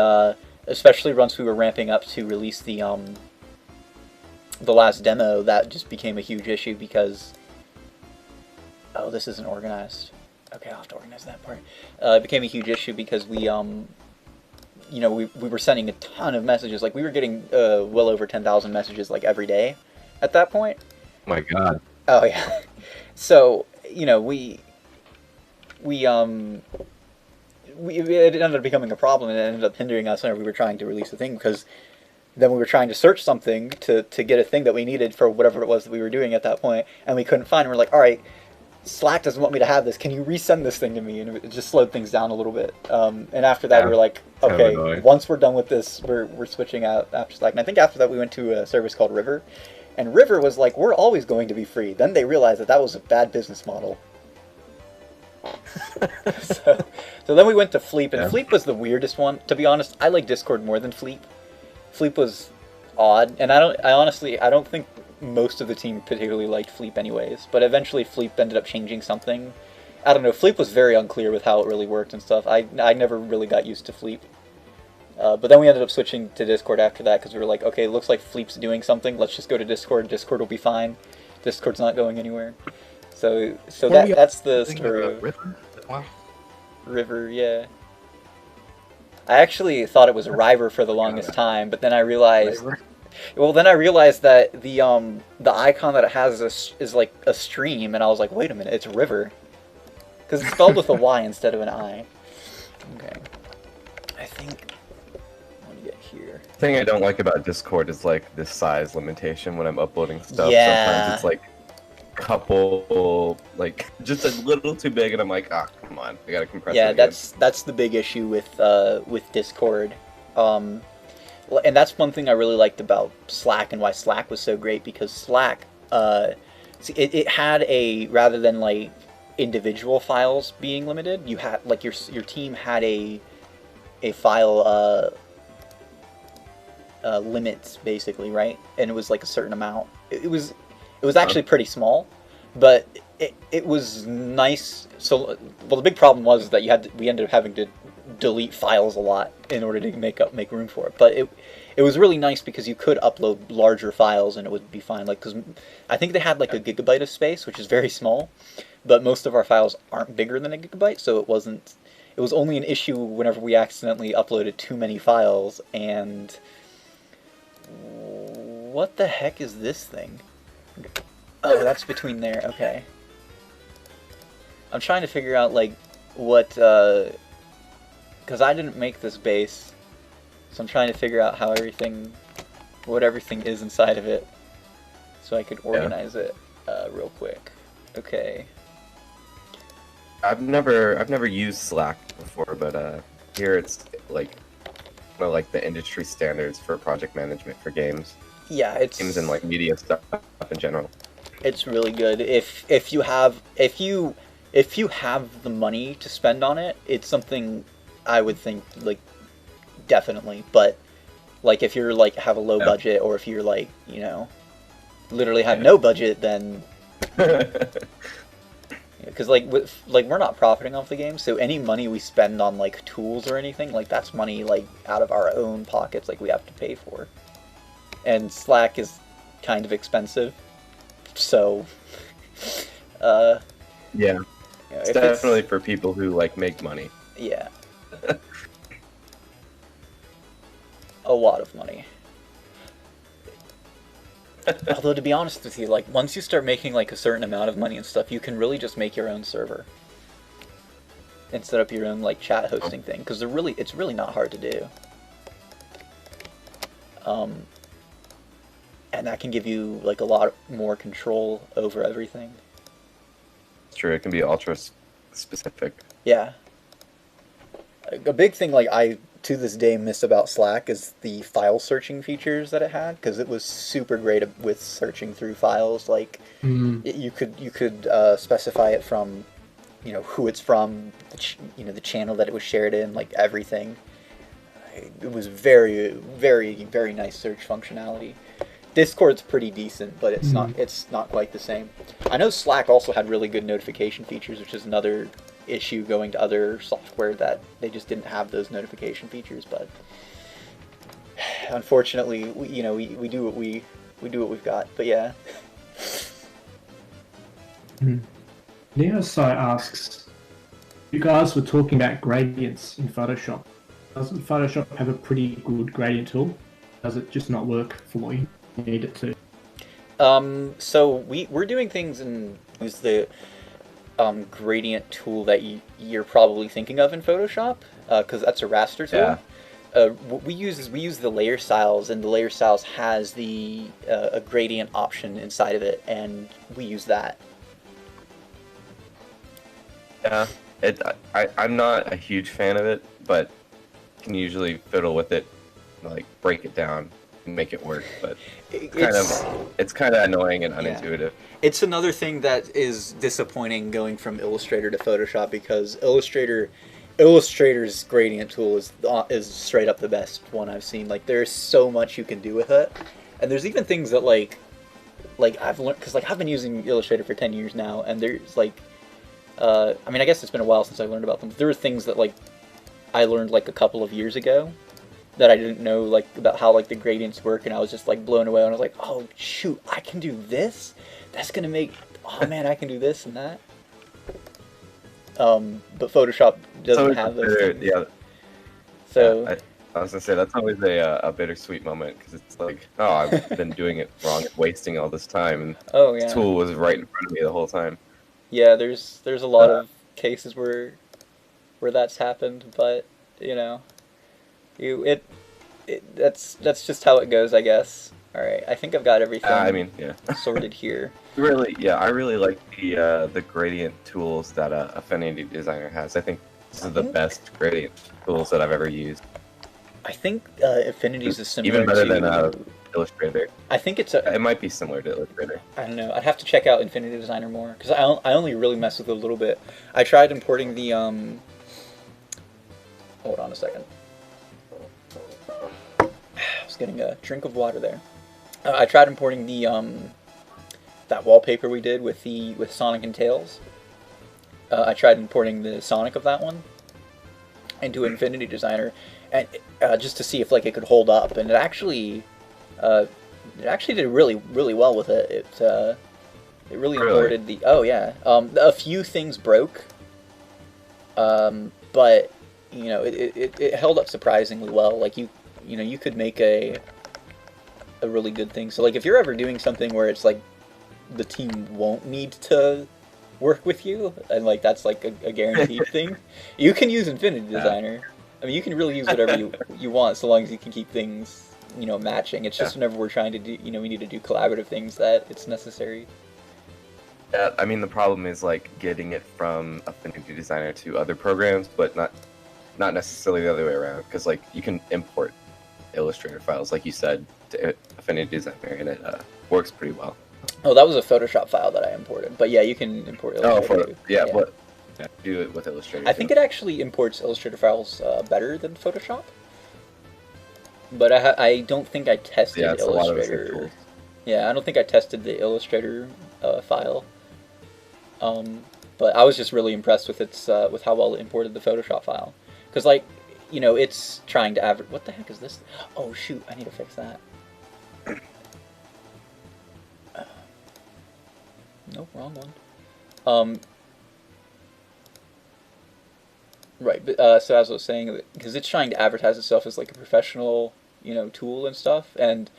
especially once we were ramping up to release the last demo, that just became a huge issue because... Oh, this isn't organized. Okay, I'll have to organize that part. It became a huge issue because we were sending a ton of messages. Like, we were getting well over 10,000 messages, like, every day at that point. Oh my god. Oh, yeah. So, it ended up becoming a problem, and it ended up hindering us whenever we were trying to release the thing, because then we were trying to search something to get a thing that we needed for whatever it was that we were doing at that point, and we couldn't find it. We're like, all right, Slack doesn't want me to have this. Can you resend this thing to me? And it just slowed things down a little bit. And after that, we were like, okay, once we're done with this, we're switching out after Slack. And I think after that, we went to a service called River. And River was like, we're always going to be free. Then they realized that that was a bad business model. So then we went to Fleep, and Fleep was the weirdest one. To be honest, I like Discord more than Fleep. Fleep was odd, and I honestly don't think most of the team particularly liked Fleep anyways, but eventually Fleep ended up changing something. I don't know, Fleep was very unclear with how it really worked and stuff. I never really got used to Fleep. But then we ended up switching to Discord after that, because we were like, okay, it looks like Fleep's doing something, let's just go to Discord, Discord will be fine. Discord's not going anywhere. So that's the story of River? Wow. River, yeah. I actually thought it was River for the longest time, but then I realized... Well, then I realized that the icon that it has is like a stream, and I was like, wait a minute, it's River. Because it's spelled with a Y instead of an I. Okay. I think... Let me get here. The thing I don't like about Discord is like this size limitation when I'm uploading stuff. Yeah. Sometimes it's like couple, like just a little too big, and I'm like, ah, come on, I gotta compress it. Yeah, that's the big issue with Discord. And that's one thing I really liked about Slack and why Slack was so great, because Slack, it had a, rather than like individual files being limited, you had like your team had a file limits basically, right? And it was like a certain amount. It was actually pretty small, but it was nice. So, well, the big problem was that we ended up having to delete files a lot in order to make room for it. But it was really nice because you could upload larger files and it would be fine. Like, because I think they had like a gigabyte of space, which is very small, but most of our files aren't bigger than a gigabyte, so it was only an issue whenever we accidentally uploaded too many files. And what the heck is this thing? Oh, that's between there. Okay. I'm trying to figure out like what, because I didn't make this base, so I'm trying to figure out how what everything is inside of it, so I could organize it real quick. Okay. I've never used Slack before, but here it's like one of like the industry standards for project management for games. Yeah, it's games and like media stuff in general. It's really good. If you have the money to spend on it, it's something I would think like definitely. But like if you're like have a low budget, or if you're like, you know, literally have no budget, then because like we're not profiting off the game, so any money we spend on like tools or anything, like that's money like out of our own pockets, like we have to pay for. And Slack is kind of expensive, so yeah, it's definitely for people who like make money. Yeah. A lot of money. Although, to be honest with you, like, once you start making, like, a certain amount of money and stuff, you can really just make your own server. And set up your own, like, chat hosting thing. Because it's really not hard to do. And that can give you, like, a lot more control over everything. It's true, it can be ultra specific. Yeah. A big thing, like, I, to this day, miss about Slack is the file searching features that it had, because it was super great with searching through files. Like, you could specify it from, you know, who it's from, the channel that it was shared in, like, everything. It was very, very, very nice search functionality. Discord's pretty decent, but it's not quite the same. I know Slack also had really good notification features, which is another issue going to other software, that they just didn't have those notification features. But unfortunately, we do what we've got. But yeah. Neosai asks, you guys were talking about gradients in Photoshop. Doesn't Photoshop have a pretty good gradient tool? Does it just not work for what you need it to? So we're doing things and use the gradient tool that you're probably thinking of in Photoshop, because that's a raster tool. Yeah. We use the layer styles, and the layer styles has the a gradient option inside of it, and we use that. Yeah, I'm not a huge fan of it, but can usually fiddle with it, like break it down and make it work. But it's kind of annoying and unintuitive. Yeah. It's another thing that is disappointing going from Illustrator to Photoshop, because Illustrator's gradient tool is straight up the best one I've seen. Like, there's so much you can do with it, and there's even things that like I've learned, because like I've been using Illustrator for 10 years now, and there's like I mean, I guess it's been a while since I learned about them, but there were things that like I learned like a couple of years ago that I didn't know, like about how like the gradients work, and I was just like blown away, and I was like, oh shoot, I can do this? That's gonna make, oh man, I can do this and that. But Photoshop doesn't have those things. Yeah. So I was gonna say that's always a bittersweet moment, because it's like, oh, I've been doing it wrong and wasting all this time, and this tool was right in front of me the whole time. Yeah, there's a lot of cases where that's happened, but you know, that's just how it goes, I guess. All right, I think I've got everything. Sorted here. I really like the gradient tools that Affinity Designer has. I think these are the best gradient tools that I've ever used. I think Affinity's is similar even better than Illustrator. I think it might be similar to Illustrator. I don't know. I'd have to check out Infinity Designer more, because I only really mess with it a little bit. I tried importing the Hold on a second. I was getting a drink of water there. I tried importing the that wallpaper we did with Sonic and Tails. I tried importing the Sonic of that one into Infinity Designer, and just to see if like it could hold up, and it actually did really well with it. It really imported the a few things broke, but you know it held up surprisingly well. Like you could make a really good thing. So like if you're ever doing something where it's like the team won't need to work with you, and like that's like a guaranteed thing, you can use Infinity Designer. I mean, you can really use whatever you want, so long as you can keep things, you know, matching. It's just whenever we're trying to do, you know, we need to do collaborative things that it's necessary. Yeah, I mean the problem is like getting it from Affinity Designer to other programs, but not necessarily the other way around, because like you can import Illustrator files, like you said, to Affinity Designer, and it works pretty well. Oh, that was a Photoshop file that I imported, but yeah, you can import Illustrator. Do it with Illustrator. I think it actually imports Illustrator files better than Photoshop, but I don't think I tested Illustrator. Yeah, I don't think I tested the Illustrator file. But I was just really impressed with with how well it imported the Photoshop file, because like, you know, it's trying to average. What the heck is this? Oh shoot, I need to fix that. Nope, wrong one. Right, but so as I was saying, because it's trying to advertise itself as like a professional, you know, tool and stuff, and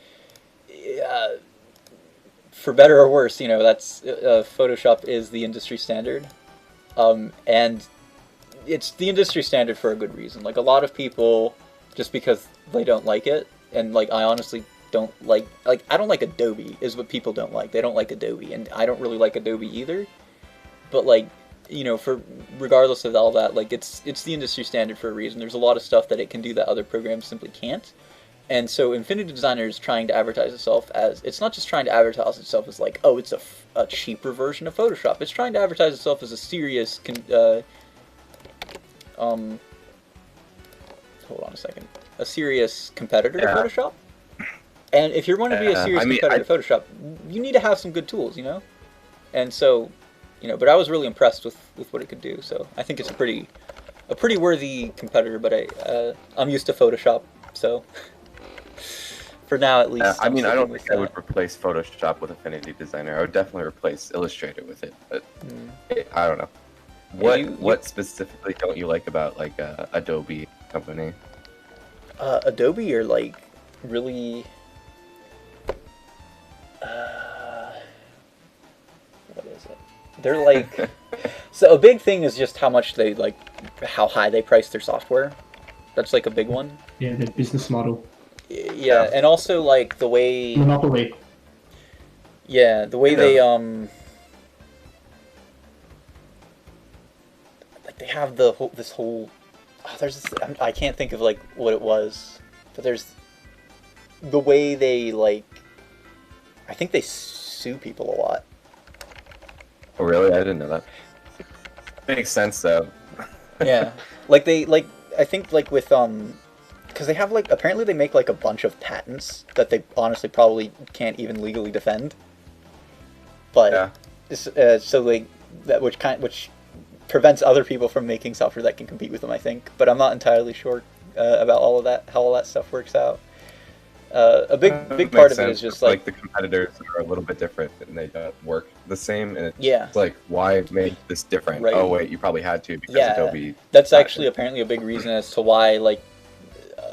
for better or worse, you know, that's Photoshop is the industry standard, and it's the industry standard for a good reason. Like a lot of people, just because they don't like it, and like I honestly don't like I don't like Adobe is what people don't like. They don't like Adobe, and I don't really like Adobe either. But like, you know, for regardless of all that, like it's the industry standard for a reason. There's a lot of stuff that it can do that other programs simply can't. And so Infinity Designer is trying to advertise itself as, it's not just trying to advertise itself as like, oh, it's a cheaper version of Photoshop. It's trying to advertise itself as a serious hold on a second, a serious competitor to Photoshop. And if you want to be a serious competitor to Photoshop, you need to have some good tools, you know? And so, you know, but I was really impressed with what it could do. So I think it's a pretty worthy competitor, but I'm used to Photoshop, so for now at least. I mean, I don't think I would replace Photoshop with Affinity Designer. I would definitely replace Illustrator with it, but I don't know. What specifically don't you like about like Adobe company? Adobe are like really what is it? They're like so a big thing is just how much they how high they price their software. That's like a big one. Yeah, their business model. Yeah, and also like the way monopoly. Yeah, the way they they have this whole. Oh, there's this, I can't think of like what it was, but there's the way they like. I think they sue people a lot. Oh really? I didn't know that. Makes sense though. Yeah, like I think like with because they have like apparently they make like a bunch of patents that they honestly probably can't even legally defend. But yeah. So like that which prevents other people from making software that can compete with them, I think. But I'm not entirely sure about all of that, how all that stuff works out. A big part of it is just like the competitors are a little bit different and they don't work the same. And it's like, why make this different? Right. Oh wait, you probably had to because Adobe. That's actually apparently a big reason as to why like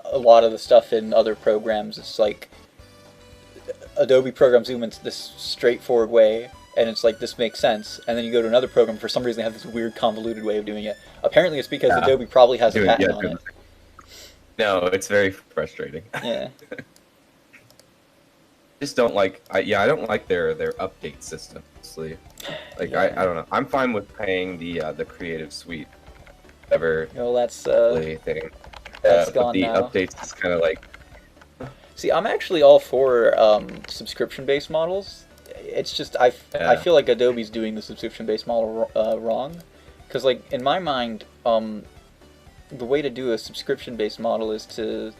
a lot of the stuff in other programs, it's like Adobe programs Zoom in this straightforward way. And it's like, this makes sense. And then you go to another program, for some reason they have this weird convoluted way of doing it. Apparently it's because Adobe probably has a patent on it. No, it's very frustrating. Yeah. Just don't like, I don't like their update system, honestly. Like, I don't know. I'm fine with paying the Creative Suite. Whatever. No, that's thing. That's but gone the now. updates is kind of like... See, I'm actually all for subscription-based models. It's just I feel like Adobe's doing the subscription-based model wrong, because like in my mind, the way to do a subscription-based model is to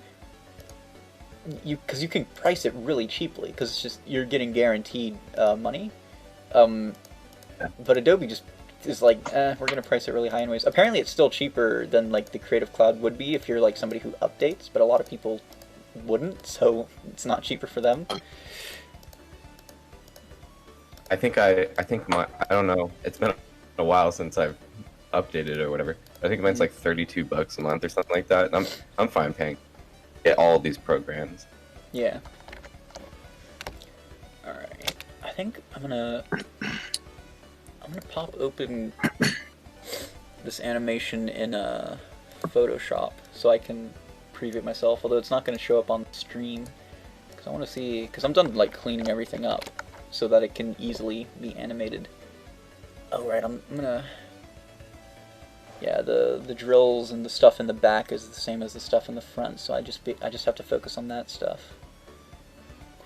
because you can price it really cheaply because it's just you're getting guaranteed money, but Adobe just is like we're gonna price it really high anyways. Apparently, it's still cheaper than like the Creative Cloud would be if you're like somebody who updates, but a lot of people wouldn't, so it's not cheaper for them. I think I don't know. It's been a while since I've updated or whatever. I think mine's like $32 a month or something like that. And I'm fine paying all of these programs. Yeah. All right. I think I'm gonna pop open this animation in Photoshop so I can preview it myself. Although it's not gonna show up on the stream because I want to see because I'm done like cleaning everything up, so that it can easily be animated. Oh right, I'm gonna... Yeah, the drills and the stuff in the back is the same as the stuff in the front, so I just have to focus on that stuff.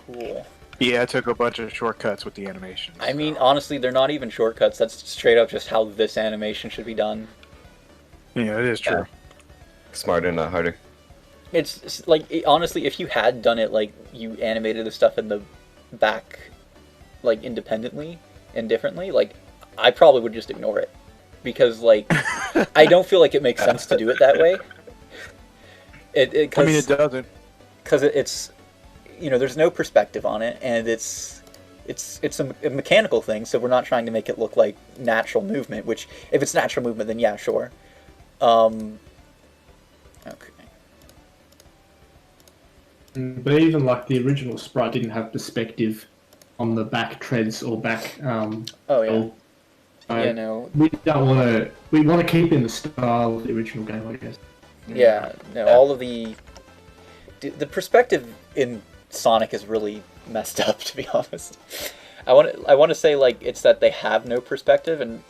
Cool. Yeah, I took a bunch of shortcuts with the animation. I mean, honestly, they're not even shortcuts. That's straight up just how this animation should be done. Yeah, it is true. Smarter, not harder. It's like, honestly, if you had done it like you animated the stuff in the back like independently and differently, like I probably would just ignore it because like I don't feel like it makes sense to do it that way. I mean, it doesn't, because it's there's no perspective on it, and it's a mechanical thing, so we're not trying to make it look like natural movement. Which if it's natural movement, then yeah, sure. Okay. But even like the original sprite didn't have perspective on the back treads or back. Oh yeah. Yeah, no. We don't want to. We want to keep in the style of the original game, I guess. Yeah. No. All of the perspective in Sonic is really messed up, to be honest. I want to say like it's that they have no perspective, and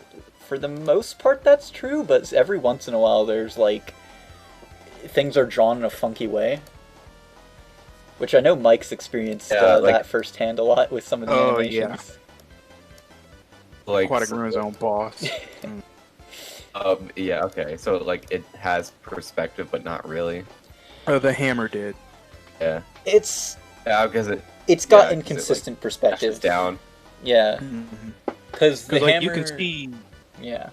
for the most part that's true. But every once in a while, there's like things are drawn in a funky way. Which I know Mike's experienced that firsthand a lot with some of the animations. Yeah. Like Aquatic Ruins own boss. Yeah, okay. So like it has perspective, but not really. Oh, the hammer did. Yeah. It's because it's got inconsistent perspective. It's down. Yeah. Because the like hammer, you can see. Yeah.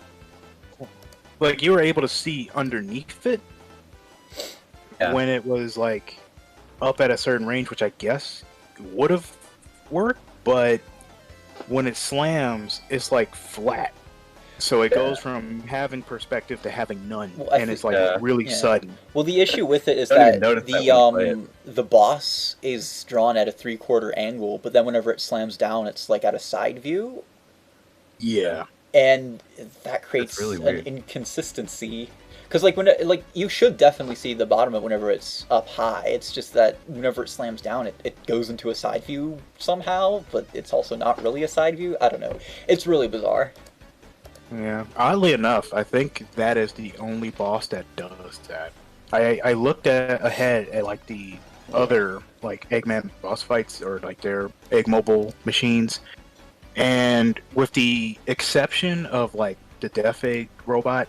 Like you were able to see underneath it when it was like up at a certain range, which I guess would have worked, but when it slams, it's like flat. So it goes from having perspective to having none, and it's like really sudden. Well, the issue with it is that the boss is drawn at a 3/4 angle, but then whenever it slams down, it's like at a side view. Yeah. And that creates an inconsistency. Because like you should definitely see the bottom of it whenever it's up high. It's just that whenever it slams down, it goes into a side view somehow, but it's also not really a side view. I don't know. It's really bizarre. Yeah. Oddly enough, I think that is the only boss that does that. I looked ahead at like the other like Eggman boss fights or like their Egg Mobile machines, and with the exception of like the Death Egg robot,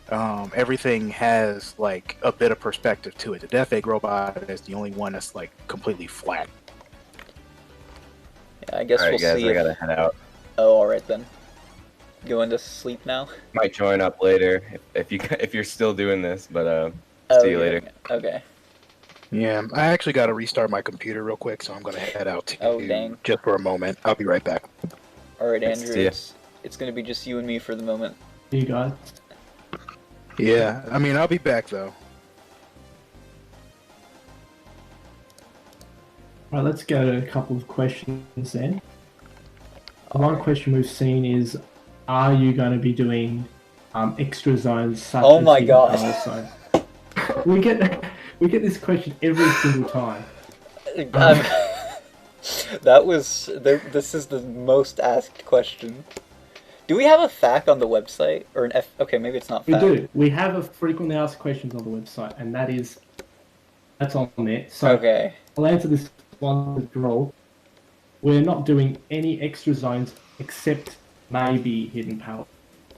everything has like a bit of perspective to it. The Death Egg robot is the only one that's like completely flat. Yeah, I guess All right, we'll guys, see. I gotta head out. Oh, all right then. Going to sleep now. Might join up later if you're still doing this, but Oh, see you yeah. later. Okay. Yeah, I actually got to restart my computer real quick, so I'm gonna head out to Oh, dang. just for a moment. I'll be right back. All right, Nice Andrew. to see ya. It's gonna be just you and me for the moment. You guys. Yeah, I mean I'll be back though. Right, let's go to a couple of questions then. One question we've seen is, are you going to be doing extra zones such Oh as my Hidden God. Palace Zone? we get this question every single time. This is the most asked question. Do we have a FAQ on the website or an F? Okay, maybe it's not We FAQ. do. We have a frequently asked questions on the website, and that's on there. So Okay. I'll answer this one with draw. We're not doing any extra zones except maybe Hidden Palace.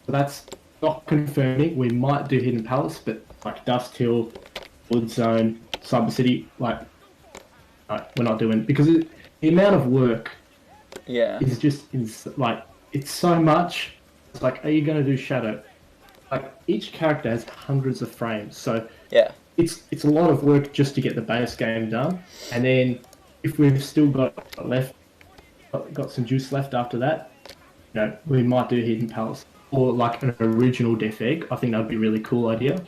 So that's not confirming. We might do Hidden Palace, but like Dust Hill, Wood Zone, Cyber City, like we're not doing, because the amount of work Yeah. is like, it's so much. It's like, are you going to do Shadow? Like each character has hundreds of frames, so Yeah. it's a lot of work just to get the base game done, and then if we've still got some juice left after that, we might do Hidden Palace or like an original Death Egg. I think that'd be a really cool idea.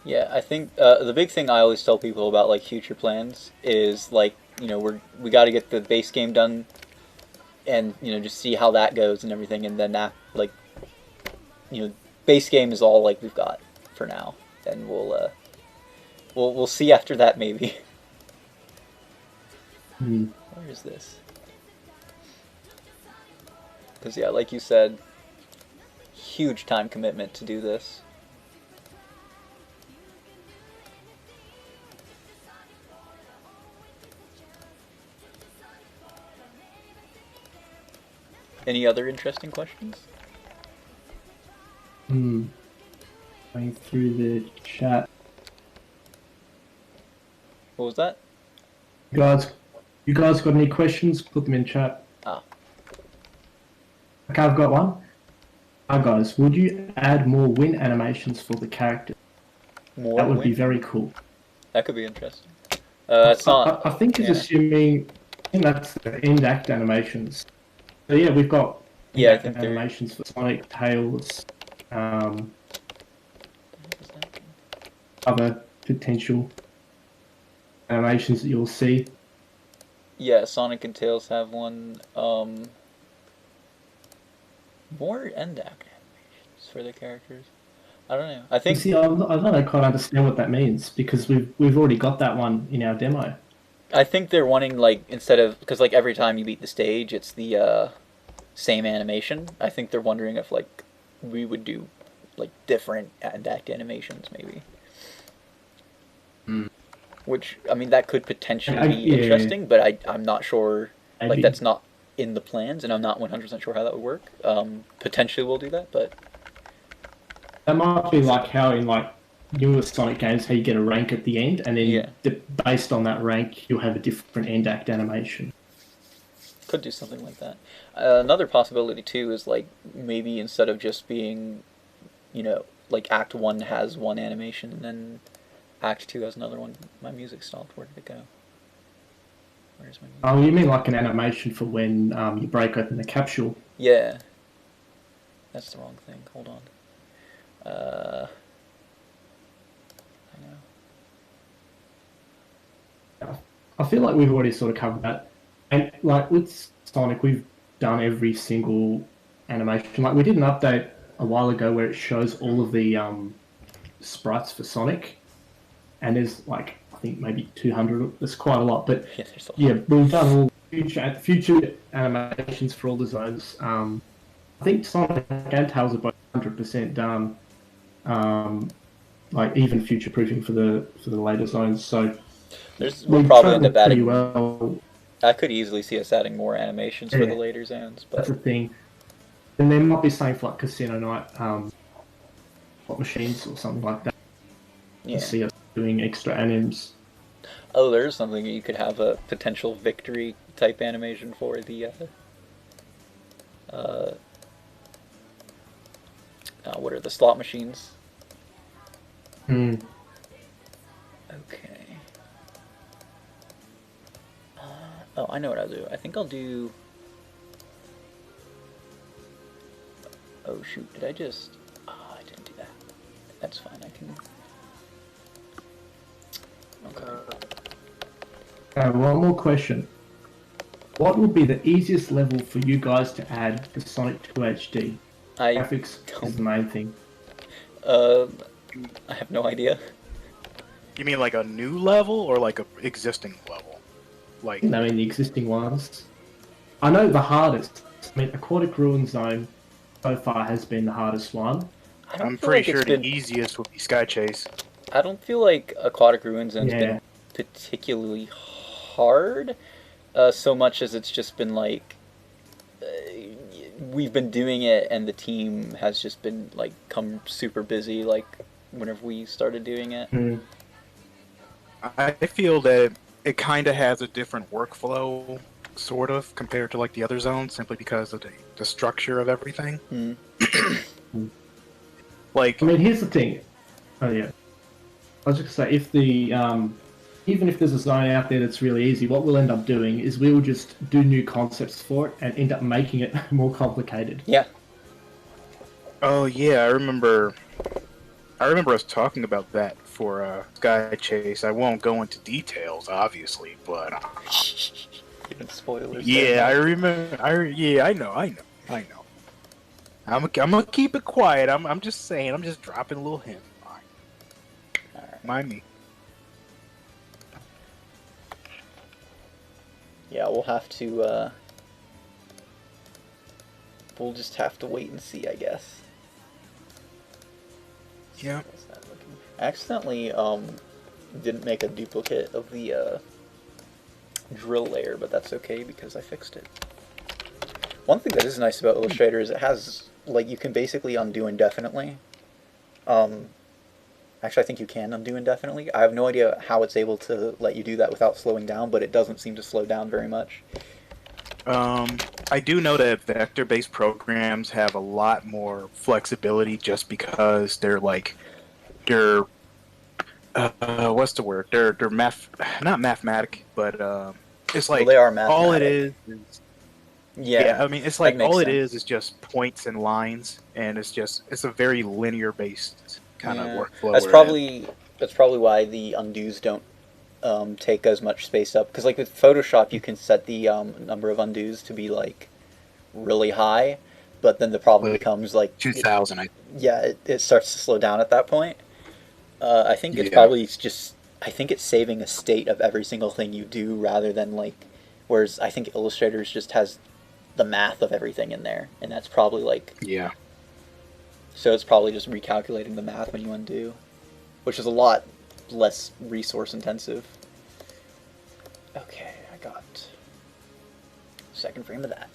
Yeah, I think the big thing I always tell people about like future plans is like, we got to get the base game done, and just see how that goes and everything, and then like base game is all like we've got for now, and we'll see after that maybe. Where is this? Because yeah, like you said, huge time commitment to do this. Any other interesting questions? Going through the chat. What was that? You guys got any questions? Put them in chat. Ah. Okay, I've got one. Hi guys, would you add more win animations for the character? That would be very cool. That could be interesting. That's not. I think it's assuming. I think that's the end act animations. So yeah, we've got I think animations for Sonic, Tails, other potential animations that you'll see. Yeah, Sonic and Tails have one. More end act animations for the characters. I don't know. I think. See, I don't quite understand what that means, because we've already got that one in our demo. I think they're wanting, like, instead of, because like every time you beat the stage, it's the same animation. I think they're wondering if like we would do like different end act animations maybe. Which, I mean, that could potentially be interesting, but I'm not sure. Like, that's not in the plans, and I'm not 100% sure how that would work. Potentially we'll do that, but that might be like how in like newer Sonic games, how you get a rank at the end, and then based on that rank, you'll have a different end act animation. Could do something like that. Another possibility too is like maybe instead of just being, like Act 1 has one animation and then Act 2 has another one. My music stopped. Where did it go? Where's my music? Oh, you mean like an animation for when you break open the capsule? Yeah. That's the wrong thing. Hold on. I know. I feel like we've already sort of covered that. And like with Sonic, we've done every single animation. Like we did an update a while ago where it shows all of the sprites for Sonic, and there's like I think maybe 200. There's quite a lot, but yeah, we've done all future animations for all the zones. I think Sonic and Tails are both 100% done. Like even future proofing for the later zones. So we'll probably end up pretty adding. Well. I could easily see us adding more animations for the later zones, but that's the thing. And there might be something for like Casino Night, slot machines or something like that. Yeah. To see us doing extra animes. Oh, there's something you could have a potential victory type animation for the what are the slot machines? Hmm. Okay. Oh, I know what I'll do. I think I'll do... Oh, shoot. Did I just... Oh, I didn't do that. That's fine. I can... Okay. One more question. What would be the easiest level for you guys to add to Sonic 2 HD? Graphics is the main thing. I have no idea. You mean like a new level or like a existing level? Like, I mean the existing ones. I know the hardest. I mean, Aquatic Ruin Zone so far has been the hardest one. I'm pretty sure the easiest would be Sky Chase. I don't feel like Aquatic Ruin Zone's been particularly hard, so much as it's just been like we've been doing it and the team has just been like come super busy like whenever we started doing it. I feel that it kind of has a different workflow, sort of, compared to like the other zones, simply because of the structure of everything. Like, I mean, here's the thing. Oh yeah, I was just gonna say, if the even if there's a zone out there that's really easy, what we'll end up doing is we'll just do new concepts for it and end up making it more complicated. Yeah. Oh yeah, I remember us talking about that for Sky Chase. I won't go into details, obviously, but spoilers. Yeah, I remember. I know. I'm gonna keep it quiet. I'm just saying. I'm just dropping a little hint. Alright. Mind me. Yeah, we'll have to. We'll just have to wait and see, I guess. Yeah. I accidentally didn't make a duplicate of the drill layer, but that's okay because I fixed it. One thing that is nice about Illustrator is it has, like, you can basically undo indefinitely. Actually, I think you can undo indefinitely. I have no idea how it's able to let you do that without slowing down, but it doesn't seem to slow down very much. I do know that vector-based programs have a lot more flexibility just because they're like, what's the word? They're not mathematic, but it's like, well, they are mathematic. All it is yeah, I mean, it's like all sense. It is just points and lines, and it's a very linear based kind of workflow. That's probably why the undos don't take as much space up, because like with Photoshop you can set the number of undos to be like really high, but then the problem becomes like 2000. It starts to slow down at that point. I think it's probably just it's saving a state of every single thing you do rather than like, whereas I think Illustrators just has the math of everything in there, and that's probably like so it's probably just recalculating the math when you undo, which is a lot less resource intensive. Okay, I got second frame of that.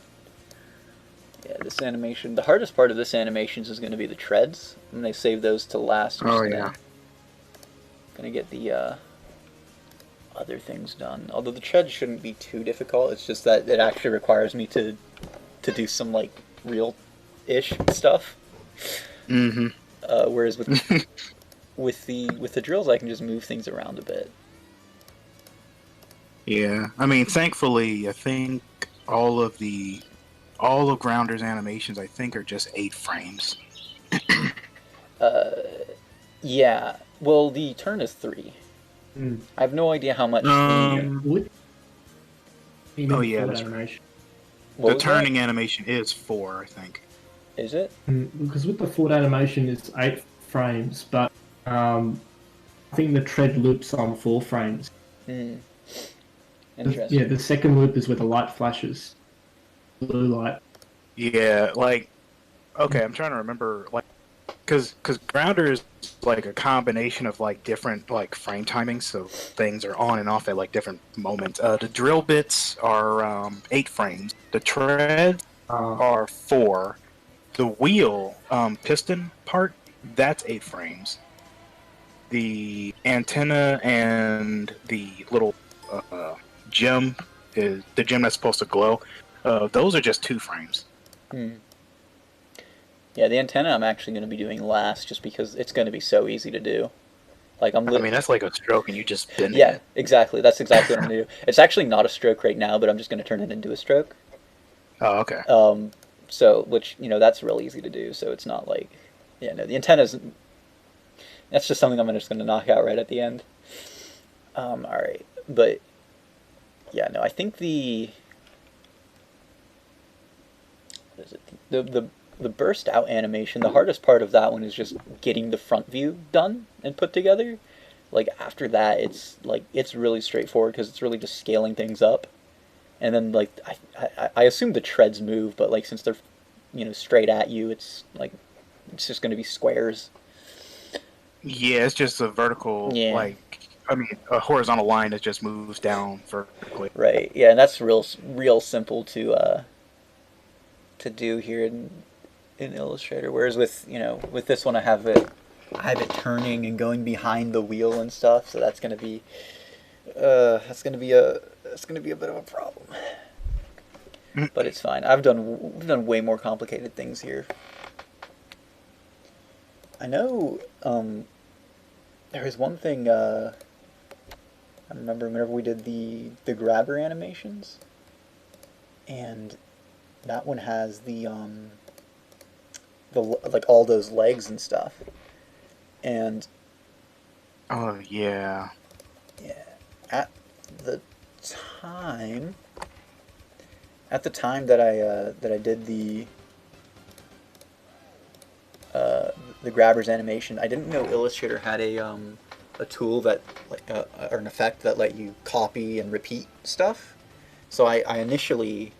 Yeah, this animation, the hardest part of this animation is going to be the treads, and they save those to last. Gonna get the other things done. Although the treads shouldn't be too difficult, it's just that it actually requires me to do some like real-ish stuff. Whereas with the drills, I can just move things around a bit. Yeah, I mean, thankfully, I think all of Grounder's animations, I think, are just 8 frames. Yeah. Well, the turn is 3. I have no idea how much. Oh yeah, that's right. The turning animation is 4, I think. Is it? Because with the forward animation, it's 8 frames, but I think the tread loops on 4 frames. Interesting. Yeah, the second loop is where the light flashes. Blue light. Yeah, like, Okay, I'm trying to remember, like, because Grounder is like a combination of like different like frame timings, so things are on and off at like different moments. The drill bits are 8 frames. The treads are 4. The wheel piston part, that's 8 frames. The antenna and the little gem is the gem that's supposed to glow. Those are just 2 frames. Yeah, the antenna I'm actually going to be doing last, just because it's going to be so easy to do. Like I mean, that's like a stroke, and you just bend it. Yeah, exactly. That's exactly what I'm going to do. It's actually not a stroke right now, but I'm just going to turn it into a stroke. Oh, okay. So, which, that's real easy to do, so it's not like... Yeah, no, the antenna's... That's just something I'm just going to knock out right at the end. Alright, but... Yeah, no, I think the... What is it? The burst out animation, the hardest part of that one is just getting the front view done and put together. Like, after that, it's really straightforward, because it's really just scaling things up. And then, like, I assume the treads move, but, like, since they're, straight at you, it's just going to be squares. Yeah, it's just a vertical, a horizontal line that just moves down vertically. Right, yeah, and that's real simple to do here in Illustrator. Whereas with, with this one I have it turning and going behind the wheel and stuff, so that's going to be a bit of a problem. But it's fine. We've done way more complicated things here. I know there was one thing I remember whenever we did the grabber animations, and that one has the like all those legs and stuff. And oh yeah. Yeah. At the time that I did the grabber's animation, I didn't know Illustrator had a tool that or an effect that let you copy and repeat stuff. So I initially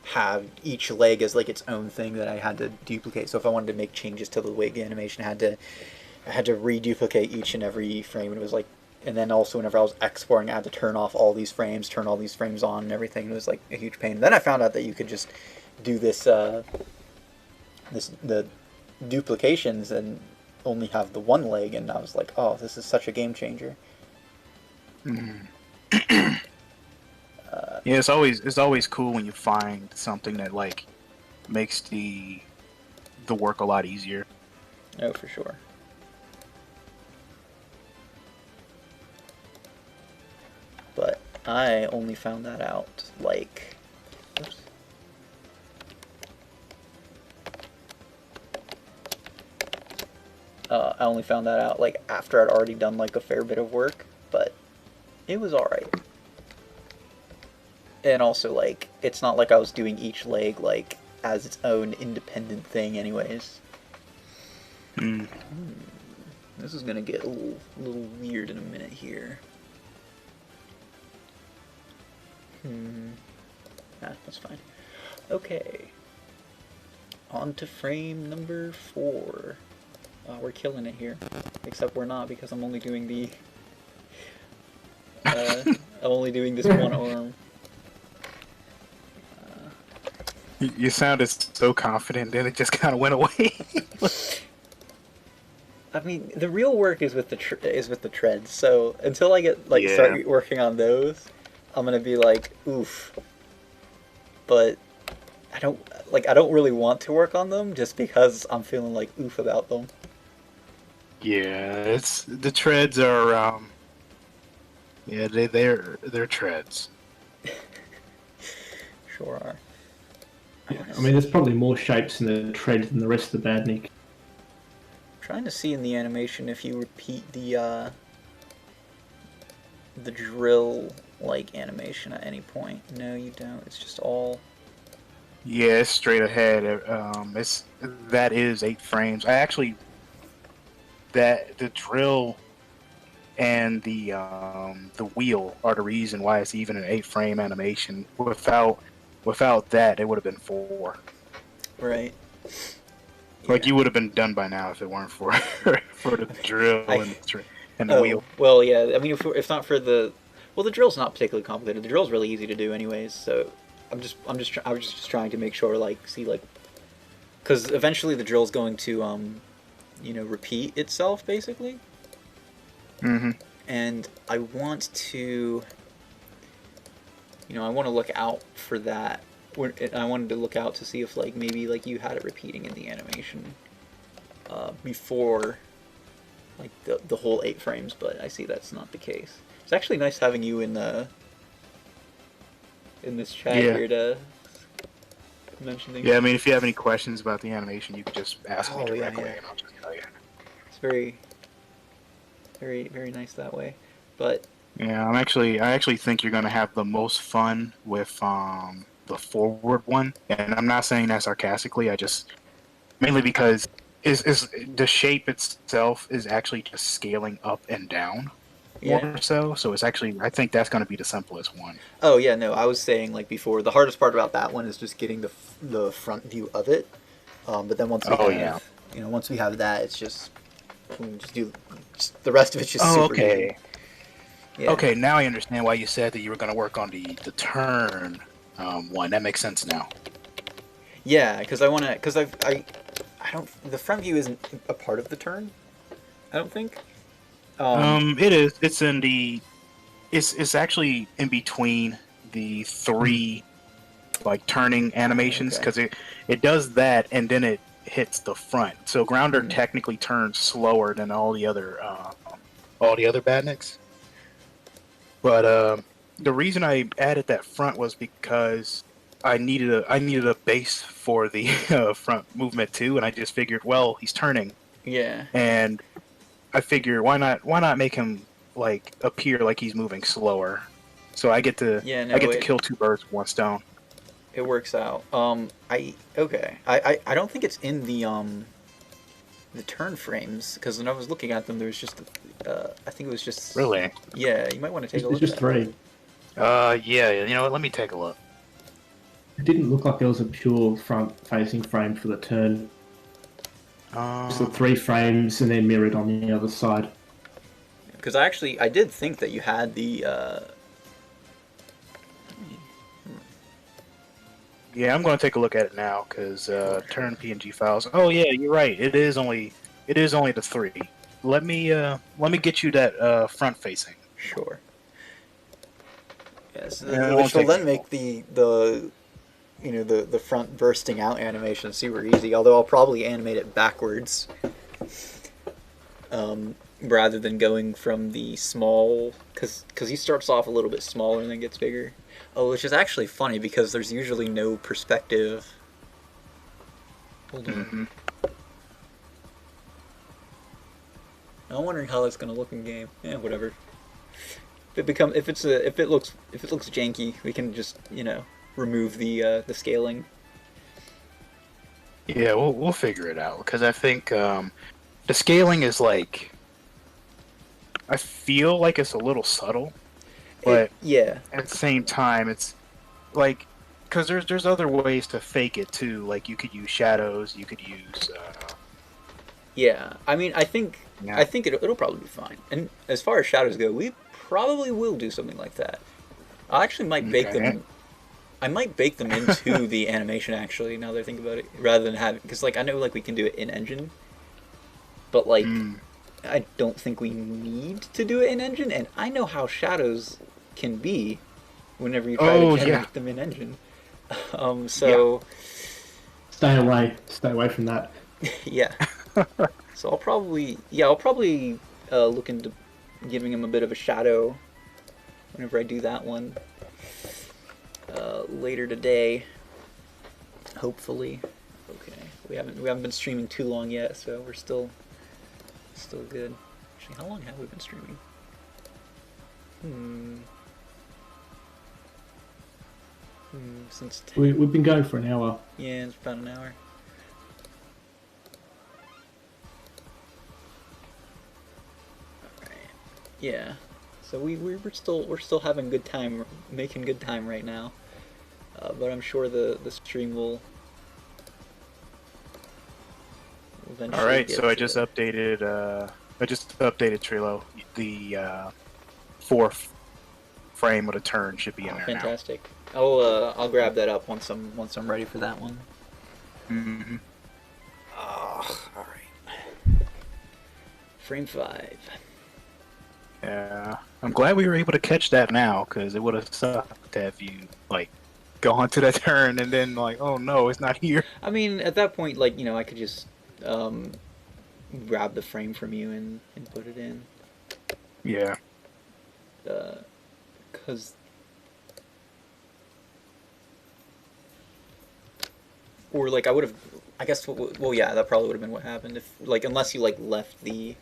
have each leg as like its own thing that I had to duplicate. So if I wanted to make changes to the wig animation, I had to reduplicate each and every frame, and it was like, and then also whenever I was exporting, I had to turn off all these frames, turn all these frames on and everything. It was like a huge pain. And then I found out that you could just do the duplications and only have the one leg, and I was like, oh, this is such a game changer. Yeah, it's always cool when you find something that like makes the work a lot easier. Oh, for sure. But I only found that out like, oops. I only found that out like after I'd already done like a fair bit of work, but it was alright. And also, like, it's not like I was doing each leg like as its own independent thing anyways. This is gonna get a little weird in a minute here. That's fine. Okay. On to frame number 4. We're killing it here. Except we're not, because I'm only doing the... I'm only doing this one arm. You sounded so confident, then it just kind of went away. I mean, the real work is with the treads. So until I get start working on those, I'm gonna be like, oof. But I don't really want to work on them just because I'm feeling like oof about them. Yeah, the treads are they're treads. Sure are. Yeah, I mean, there's probably more shapes in the tread than the rest of the Badnik. Trying to see in the animation if you repeat the drill like animation at any point. No, you don't. It's just all. Yeah, it's straight ahead. That is 8 frames. The drill and the wheel are the reason why it's even an 8-frame Without that, it would have been 4. Right. Like you would have been done by now if it weren't for for the drill and the wheel. Well, yeah. I mean, if not for the, well, the drill's not particularly complicated. The drill's really easy to do, anyways. So I was just trying to make sure, like, see, like, because eventually the drill's going to, you know, repeat itself basically. Mm-hmm. And I want to, you know, I want to look out for that. I wanted to look out to see if, like, maybe, like, you had it repeating in the animation before, like, the whole 8 frames, but I see that's not the case. It's actually nice having you in this chat here to mention things. Yeah, I mean, if you have any questions about the animation, you can just ask me directly, and I'll just tell you. It's very, very, very nice that way, but... Yeah, I actually think you're going to have the most fun with the forward one, and I'm not saying that sarcastically. I just mainly because is the shape itself is actually just scaling up and down more so. So it's actually, I think that's going to be the simplest one. Oh yeah, no, I was saying, like, before, the hardest part about that one is just getting the front view of it. But then once we have, you know, once we have that, it's just we can just do the rest of it's just super okay. easy. Yeah. Okay, now I understand why you said that you were going to work on the turn one. That makes sense now. Yeah, because I want to, because I don't, the front view isn't a part of the turn, I don't think. It is. It's in the, it's actually in between the 3 like turning animations, because it does that and then it hits the front. So Grounder technically turns slower than all the other Badniks. But the reason I added that front was because I needed a base for the front movement too, and I just figured, well, he's turning. Yeah. And I figured, why not make him, like, appear like he's moving slower? So I get to to kill 2 birds with 1 stone. It works out. I don't think it's in the turn frames, because when I was looking at them, there was just I think it was just... Really? Yeah, you might want to take a look. It's just 3. Yeah, you know what? Let me take a look. It didn't look like there was a pure front-facing frame for the turn. Just the 3 frames and then mirrored on the other side. Because I did think that you had the... Yeah, I'm going to take a look at it now, because turn PNG files. Oh yeah, you're right. It is only the 3. Let me get you that front facing. Sure. Yes, which will then make the you know, the front bursting out animation super easy. Although I'll probably animate it backwards, rather than going from the small, because he starts off a little bit smaller and then gets bigger. Oh, which is actually funny because there's usually no perspective. Hold on. I'm wondering how that's gonna look in game. Yeah, whatever. If it looks janky, we can just, you know, remove the scaling. Yeah, we'll figure it out, because I think the scaling is, like, I feel like it's a little subtle, but at the same time it's like, because there's other ways to fake it too. Like, you could use shadows, you could use yeah, I mean, I think it'll probably be fine. And as far as shadows go, we probably will do something like that. I actually might bake them. I might bake them into the animation, actually, now that I think about it, rather than have, because, like, I know, like, we can do it in engine, but, like, I don't think we need to do it in engine, and I know how shadows can be whenever you try to generate them in engine. So stay away from that. Yeah. So I'll probably look into giving him a bit of a shadow whenever I do that one later today, hopefully. Okay, we haven't been streaming too long yet, so we're still good. Actually, how long have we been streaming? Since we've been going for an hour. Yeah, it's about an hour. Alright. Yeah. So we're still having good time, making good time right now. But I'm sure the stream will eventually. All right, so I just updated Trilo. The fourth frame of the turn should be in there fantastic. Now. I'll grab that up once I'm ready for that one. Mm-hmm. Oh, all right. Frame 5. Yeah, I'm glad we were able to catch that now, because it would have sucked to have you like go onto that turn and then like, oh no, it's not here. I mean, at that point, like, you know, I could just grab the frame from you and put it in. Yeah. Because or like I would have, I guess. Well, yeah, that probably would have been what happened if, like, unless you like left the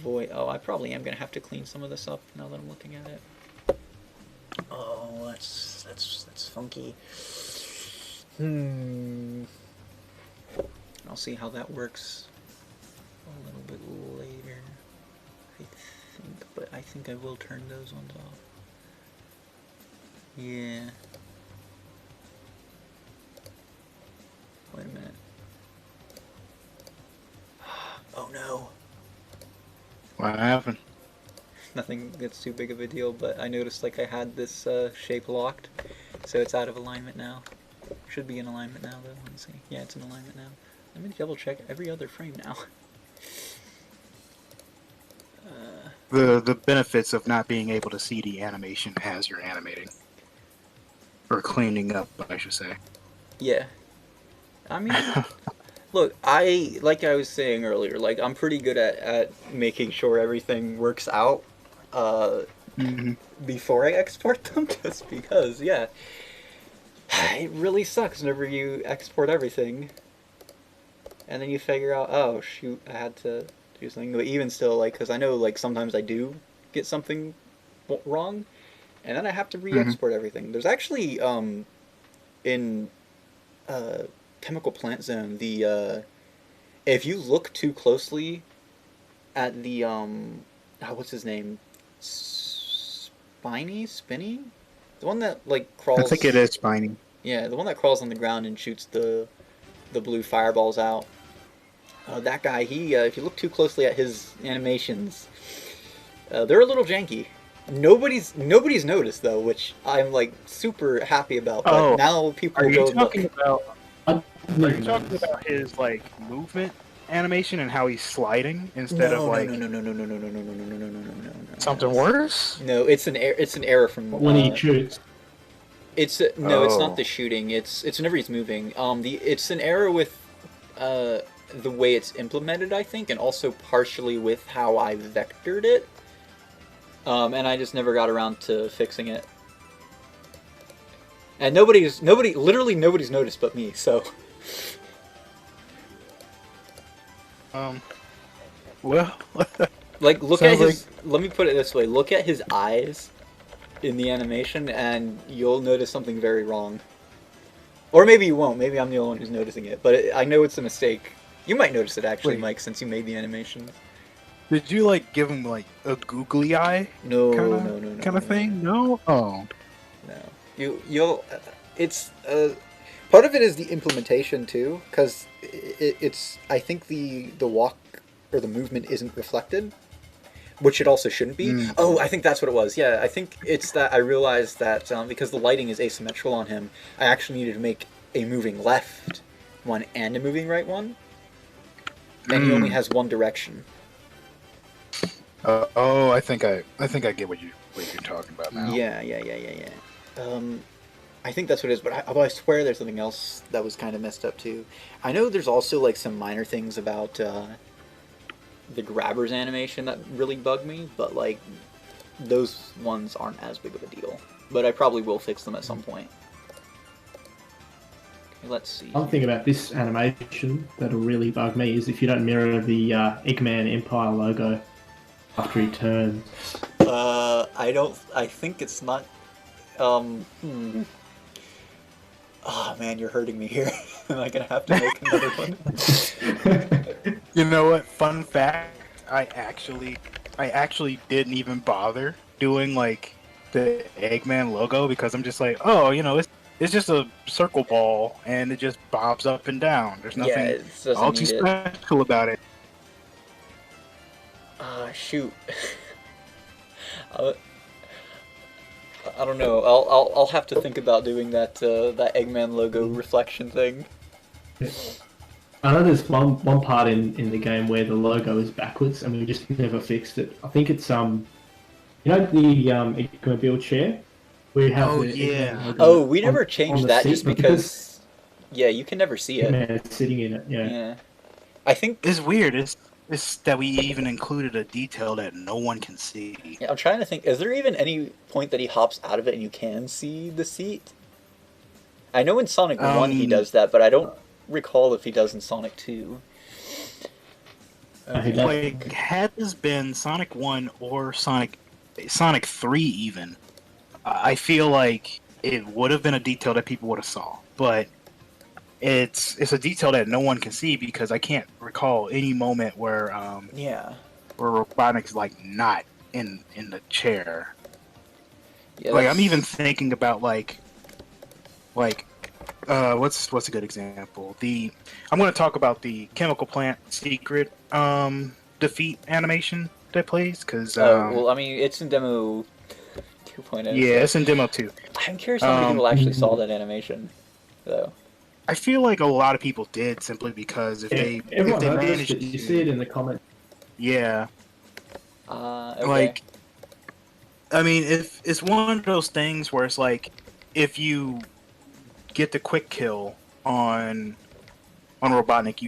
void. Oh, I probably am gonna have to clean some of this up now that I'm looking at it. Oh, that's funky. I'll see how that works a little bit later. I think I will turn those ones off. Yeah. Wait a minute. Oh no. What happened? Nothing that's too big of a deal, but I noticed like I had this shape locked, so it's out of alignment now. Should be in alignment now though. Let's see. Yeah, it's in alignment now. Let me double check every other frame now. The benefits of not being able to see the animation as you're animating. Or cleaning up, I should say. Yeah. I mean, look, like I was saying earlier, like, I'm pretty good at making sure everything works out before I export them, just because, yeah. It really sucks whenever you export everything, and then you figure out, oh, shoot, I had to do something. But even still, like, because I know, like, sometimes I do get something wrong, and then I have to re-export everything. There's actually, in Chemical Plant Zone, the if you look too closely at the what's his name, Spinny, the one that like crawls. I think it is Spiny. Yeah, the one that crawls on the ground and shoots the blue fireballs out. That guy, he if you look too closely at his animations, they're a little janky. Nobody's noticed though, which I'm like super happy about. But now people are go you talking look. about? Are you talking about his like movement animation and how he's sliding instead of like no something worse? No, it's an error from when he shoots. It's no, it's not the shooting. It's whenever he's moving. It's an error with the way it's implemented, I think, and also partially with how I vectored it. And I just never got around to fixing it. And literally nobody's noticed but me, so. Well. Like, look at his, let me put it this way, look at his eyes in the animation, and you'll notice something very wrong. Or maybe you won't, maybe I'm the only one who's noticing it, but I know it's a mistake. You might notice it, actually, Mike, since you made the animation. Did you, like, give him, like, a googly eye? No, kind of thing? No? Oh. No. You'll... It's... part of it is the implementation, too, because it's... I think the walk, or the movement isn't reflected, which it also shouldn't be. Oh, I think that's what it was. Yeah, I think it's that I realized that because the lighting is asymmetrical on him, I actually needed to make a moving left one and a moving right one. And he only has one direction. I think I get what you're talking about now. Yeah. I think that's what it is, but I swear there's something else that was kind of messed up too. I know there's also like some minor things about the grabber's animation that really bug me, but like those ones aren't as big of a deal. But I probably will fix them at some point. Okay, let's see. One thing about this animation that'll really bug me is if you don't mirror the Eggman Empire logo after he turns. I think it's not. Oh man, you're hurting me here. Am I gonna have to make another one? You know what? Fun fact: I actually didn't even bother doing like the Eggman logo because I'm just like, oh, you know, it's just a circle ball, and it just bobs up and down. There's Yeah, nothing it doesn't all too need it. special about it. Shoot. I don't know. I'll have to think about doing that that Eggman logo reflection thing. I know there's one part in the game where the logo is backwards, and we just never fixed it. I think it's you know the Eggmobile chair. We have Oh, the yeah. Eggman logo Oh, we never on changed the that seat, just but because. Yeah, you can never see it. Eggman is sitting in it. Yeah. Yeah. I think It's weird. It's that we even included a detail that no one can see. Yeah, I'm trying to think. Is there even any point that he hops out of it and you can see the seat? I know in Sonic 1 he does that, but I don't recall if he does in Sonic 2. Like, had this been Sonic 1 or Sonic 3 even, I feel like it would have been a detail that people would have saw. But it's a detail that no one can see because I can't recall any moment where where Robotnik's like not in the chair. Yeah, like I'm even thinking about like what's a good example? I'm going to talk about the chemical plant secret defeat animation that plays because well, I mean it's in demo 2.0. Yeah, so it's in demo 2. I'm curious how many people actually saw that animation, though. I feel like a lot of people did simply because if they managed it, you see it in the comments. Yeah. Okay. Like, I mean, if it's one of those things where it's like, if you get the quick kill on Robotnik,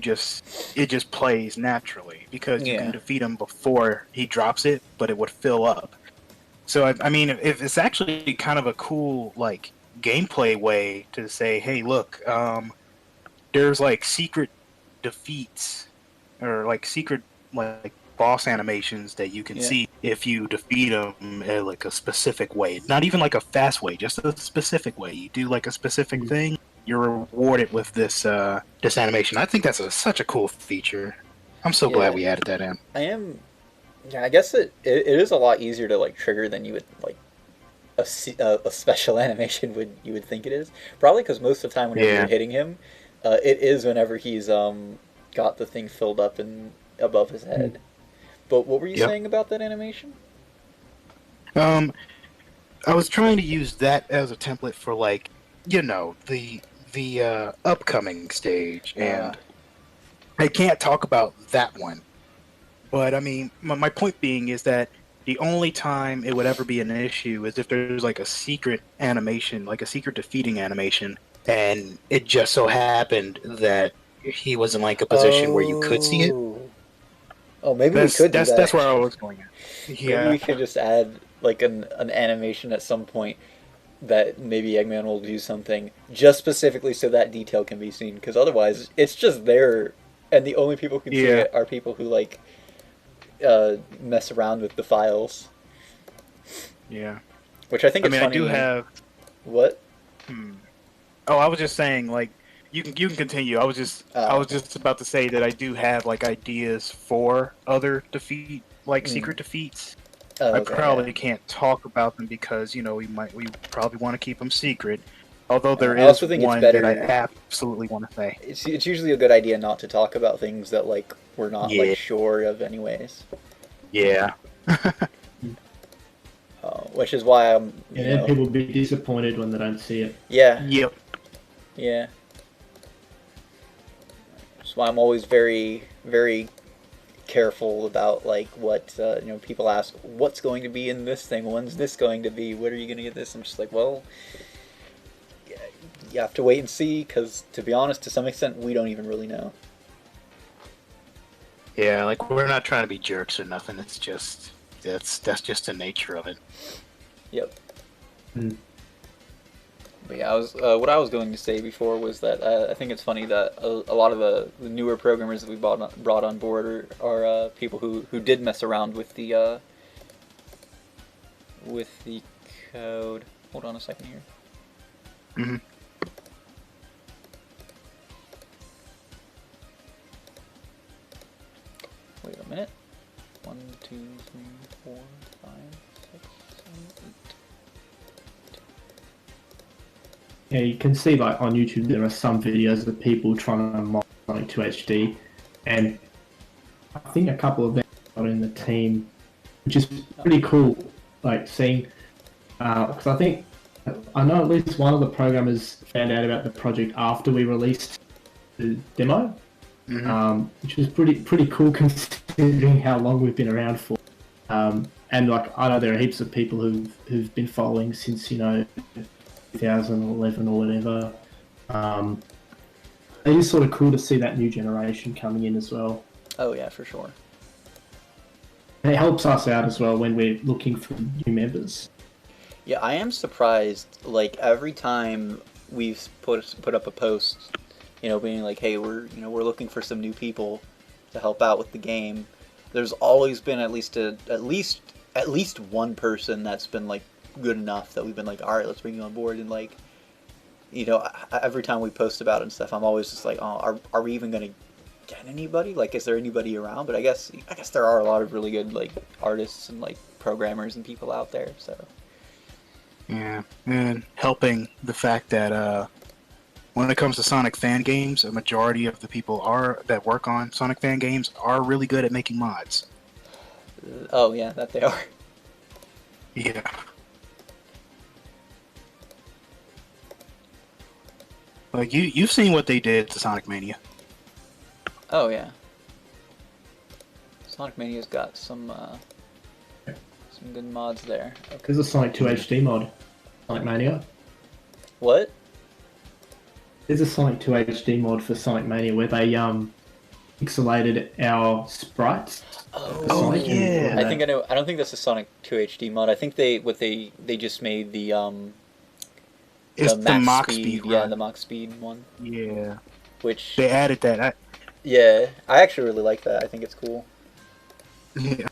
it just plays naturally because you can defeat him before he drops it, but it would fill up. So I mean, if it's actually kind of a cool like gameplay way to say, hey, look, there's like secret defeats or like secret like boss animations that you can see if you defeat them in like a specific way. Not even like a fast way, just a specific way. You do like a specific thing, you're rewarded with this this animation. I think that's such a cool feature. I'm so glad we added that in. Yeah, I guess it is a lot easier to like trigger than you would like a special animation you would think it is. Probably because most of the time whenever you're hitting him, it is whenever he's got the thing filled up and above his head. But what were you saying about that animation? I was trying to use that as a template for like, you know, the upcoming stage, and I can't talk about that one. But I mean, my point being is that the only time it would ever be an issue is if there's like a secret animation, like a secret defeating animation, and it just so happened that he was in like a position where you could see it. Oh, maybe we could do that. That's where I was going at. Yeah. Maybe we could just add like an animation at some point that maybe Eggman will do something just specifically so that detail can be seen, because otherwise it's just there, and the only people who can see it are people who like mess around with the files. Yeah. Which I think it's funny. I do have... What? Oh, I was just saying, like, you can continue. I was just about to say that I do have like ideas for other secret defeats. I probably can't talk about them because, you know, we probably want to keep them secret. Although there is one that I absolutely want to say. It's usually a good idea not to talk about things that like we're not like sure of anyways. Yeah. Which is why I'm. Yeah, people will be disappointed when they don't see it. Yeah. Yep. Yeah. That's why I'm always very, very careful about like what people ask, what's going to be in this thing? When's this going to be? What are you going to get this? I'm just like, well, you have to wait and see, because to be honest, to some extent, we don't even really know. Yeah, like we're not trying to be jerks or nothing. It's just that's just the nature of it. Yep. But yeah, what I was going to say before was that I think it's funny that a lot of the newer programmers that we brought on board are people who did mess around with the code. Hold on a second here. Wait a minute. 1, 2, 3, 4, 5, 6, 7, 8. yeah, you can see like on YouTube there are some videos of people trying to mod Sonic 2 HD, and I think a couple of them are in the team, which is pretty cool. Like seeing, because I know at least one of the programmers found out about the project after we released the demo, which was pretty cool considering how long we've been around for. And like I know there are heaps of people who've been following since 2011 or whatever. It is sort of cool to see that new generation coming in as well. Oh yeah, for sure. And it helps us out as well when we're looking for new members. Yeah, I am surprised. Like every time we've put up a post, being like, "Hey, we're looking for some new people to help out with the game." There's always been at least one person that's been like good enough that we've been like, "All right, let's bring you on board." And like, every time we post about it and stuff, I'm always just like, "Oh, are we even gonna get anybody? Like, is there anybody around?" But I guess there are a lot of really good like artists and like programmers and people out there. So yeah, and helping the fact that when it comes to Sonic fan games, a majority of the people that work on Sonic fan games are really good at making mods. Oh yeah, that they are. Yeah. Like you've seen what they did to Sonic Mania. Oh yeah. Sonic Mania's got some good mods there. Okay. There's a Sonic 2 HD mod, Sonic Mania. What? There's a Sonic 2 HD mod for Sonic Mania where they pixelated our sprites. Oh yeah. I think I know. I don't think that's a Sonic 2 HD mod. I think they just made the it's the Mach speed. Speed. Yeah, the Mach Speed one. Yeah. Which they added that. Yeah, I actually really like that. I think it's cool. Yeah.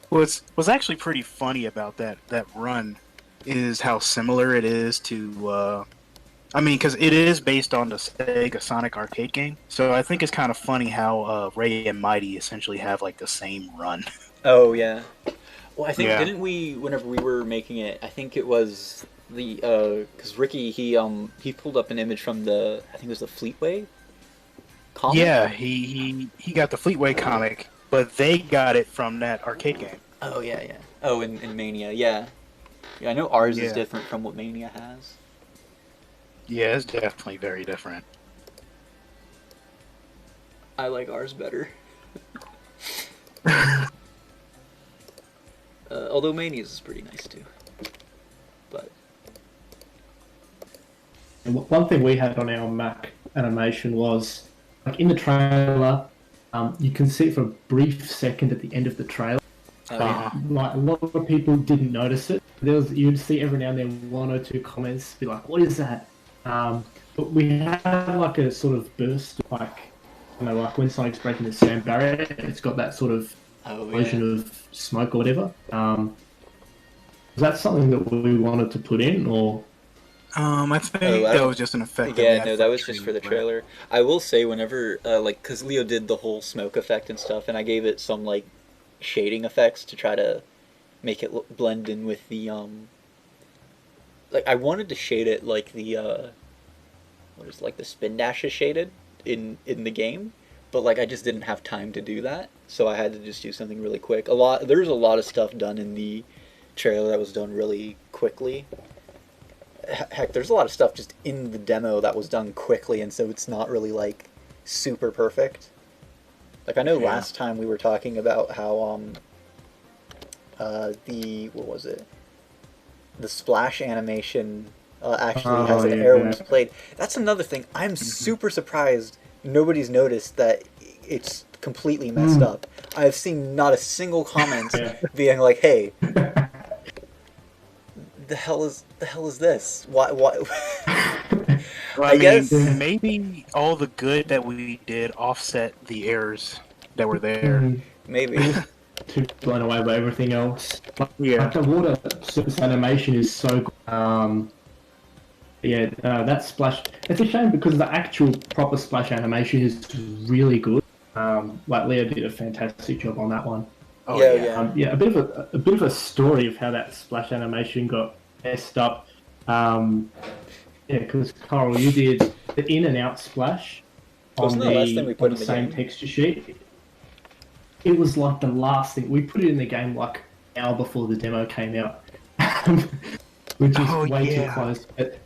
What's actually pretty funny about that run is how similar it is to. I mean, because it is based on the Sega Sonic arcade game, so I think it's kind of funny how Ray and Mighty essentially have like the same run. Oh yeah. Well, I think didn't we, whenever we were making it, I think it was the because Ricky he pulled up an image from I think it was the Fleetway comic. Yeah, he got the Fleetway comic, but they got it from that arcade game. Oh yeah. Oh, in Mania, yeah. I know ours is different from what Mania has. Yeah, it's definitely very different. I like ours better. Although Mania's is pretty nice too. But one thing we had on our Mac animation was, like in the trailer, you can see for a brief second at the end of the trailer. Like a lot of people didn't notice it. You'd see every now and then one or two comments be like, "What is that?" But we had like a sort of burst, like like when Sonic's breaking the sound barrier, it's got that sort of explosion of smoke or whatever. Was that something that we wanted to put in, or? I think that was just an effect. Yeah, no, that was just for the trailer. I will say, whenever because Leo did the whole smoke effect and stuff, and I gave it some like shading effects to try to make it blend in with the like I wanted to shade it like the the spin dash is shaded in the game, but like I just didn't have time to do that, so I had to just do something really quick. There's a lot of stuff done in the trailer that was done really quickly. Heck, there's a lot of stuff just in the demo that was done quickly, and so it's not really like super perfect. Like I know last time we were talking about how the splash animation actually has an error when it's played. That's another thing. I'm super surprised nobody's noticed that it's completely messed up. I've seen not a single comment being like, "Hey, the hell is this? Why?" Well, I guess maybe all the good that we did offset the errors that were there. Maybe. Too blown away by everything else. Like the water surface animation is so good. That splash. It's a shame because the actual proper splash animation is really good. Like Leo did a fantastic job on that one. Oh yeah. A bit of a story of how that splash animation got messed up. Yeah, because Coral, you did the in and out splash Wasn't on the last thing we the put in the same game? texture sheet. It was like the last thing we put it in the game like an hour before the demo came out, which is Oh way too yeah. close. But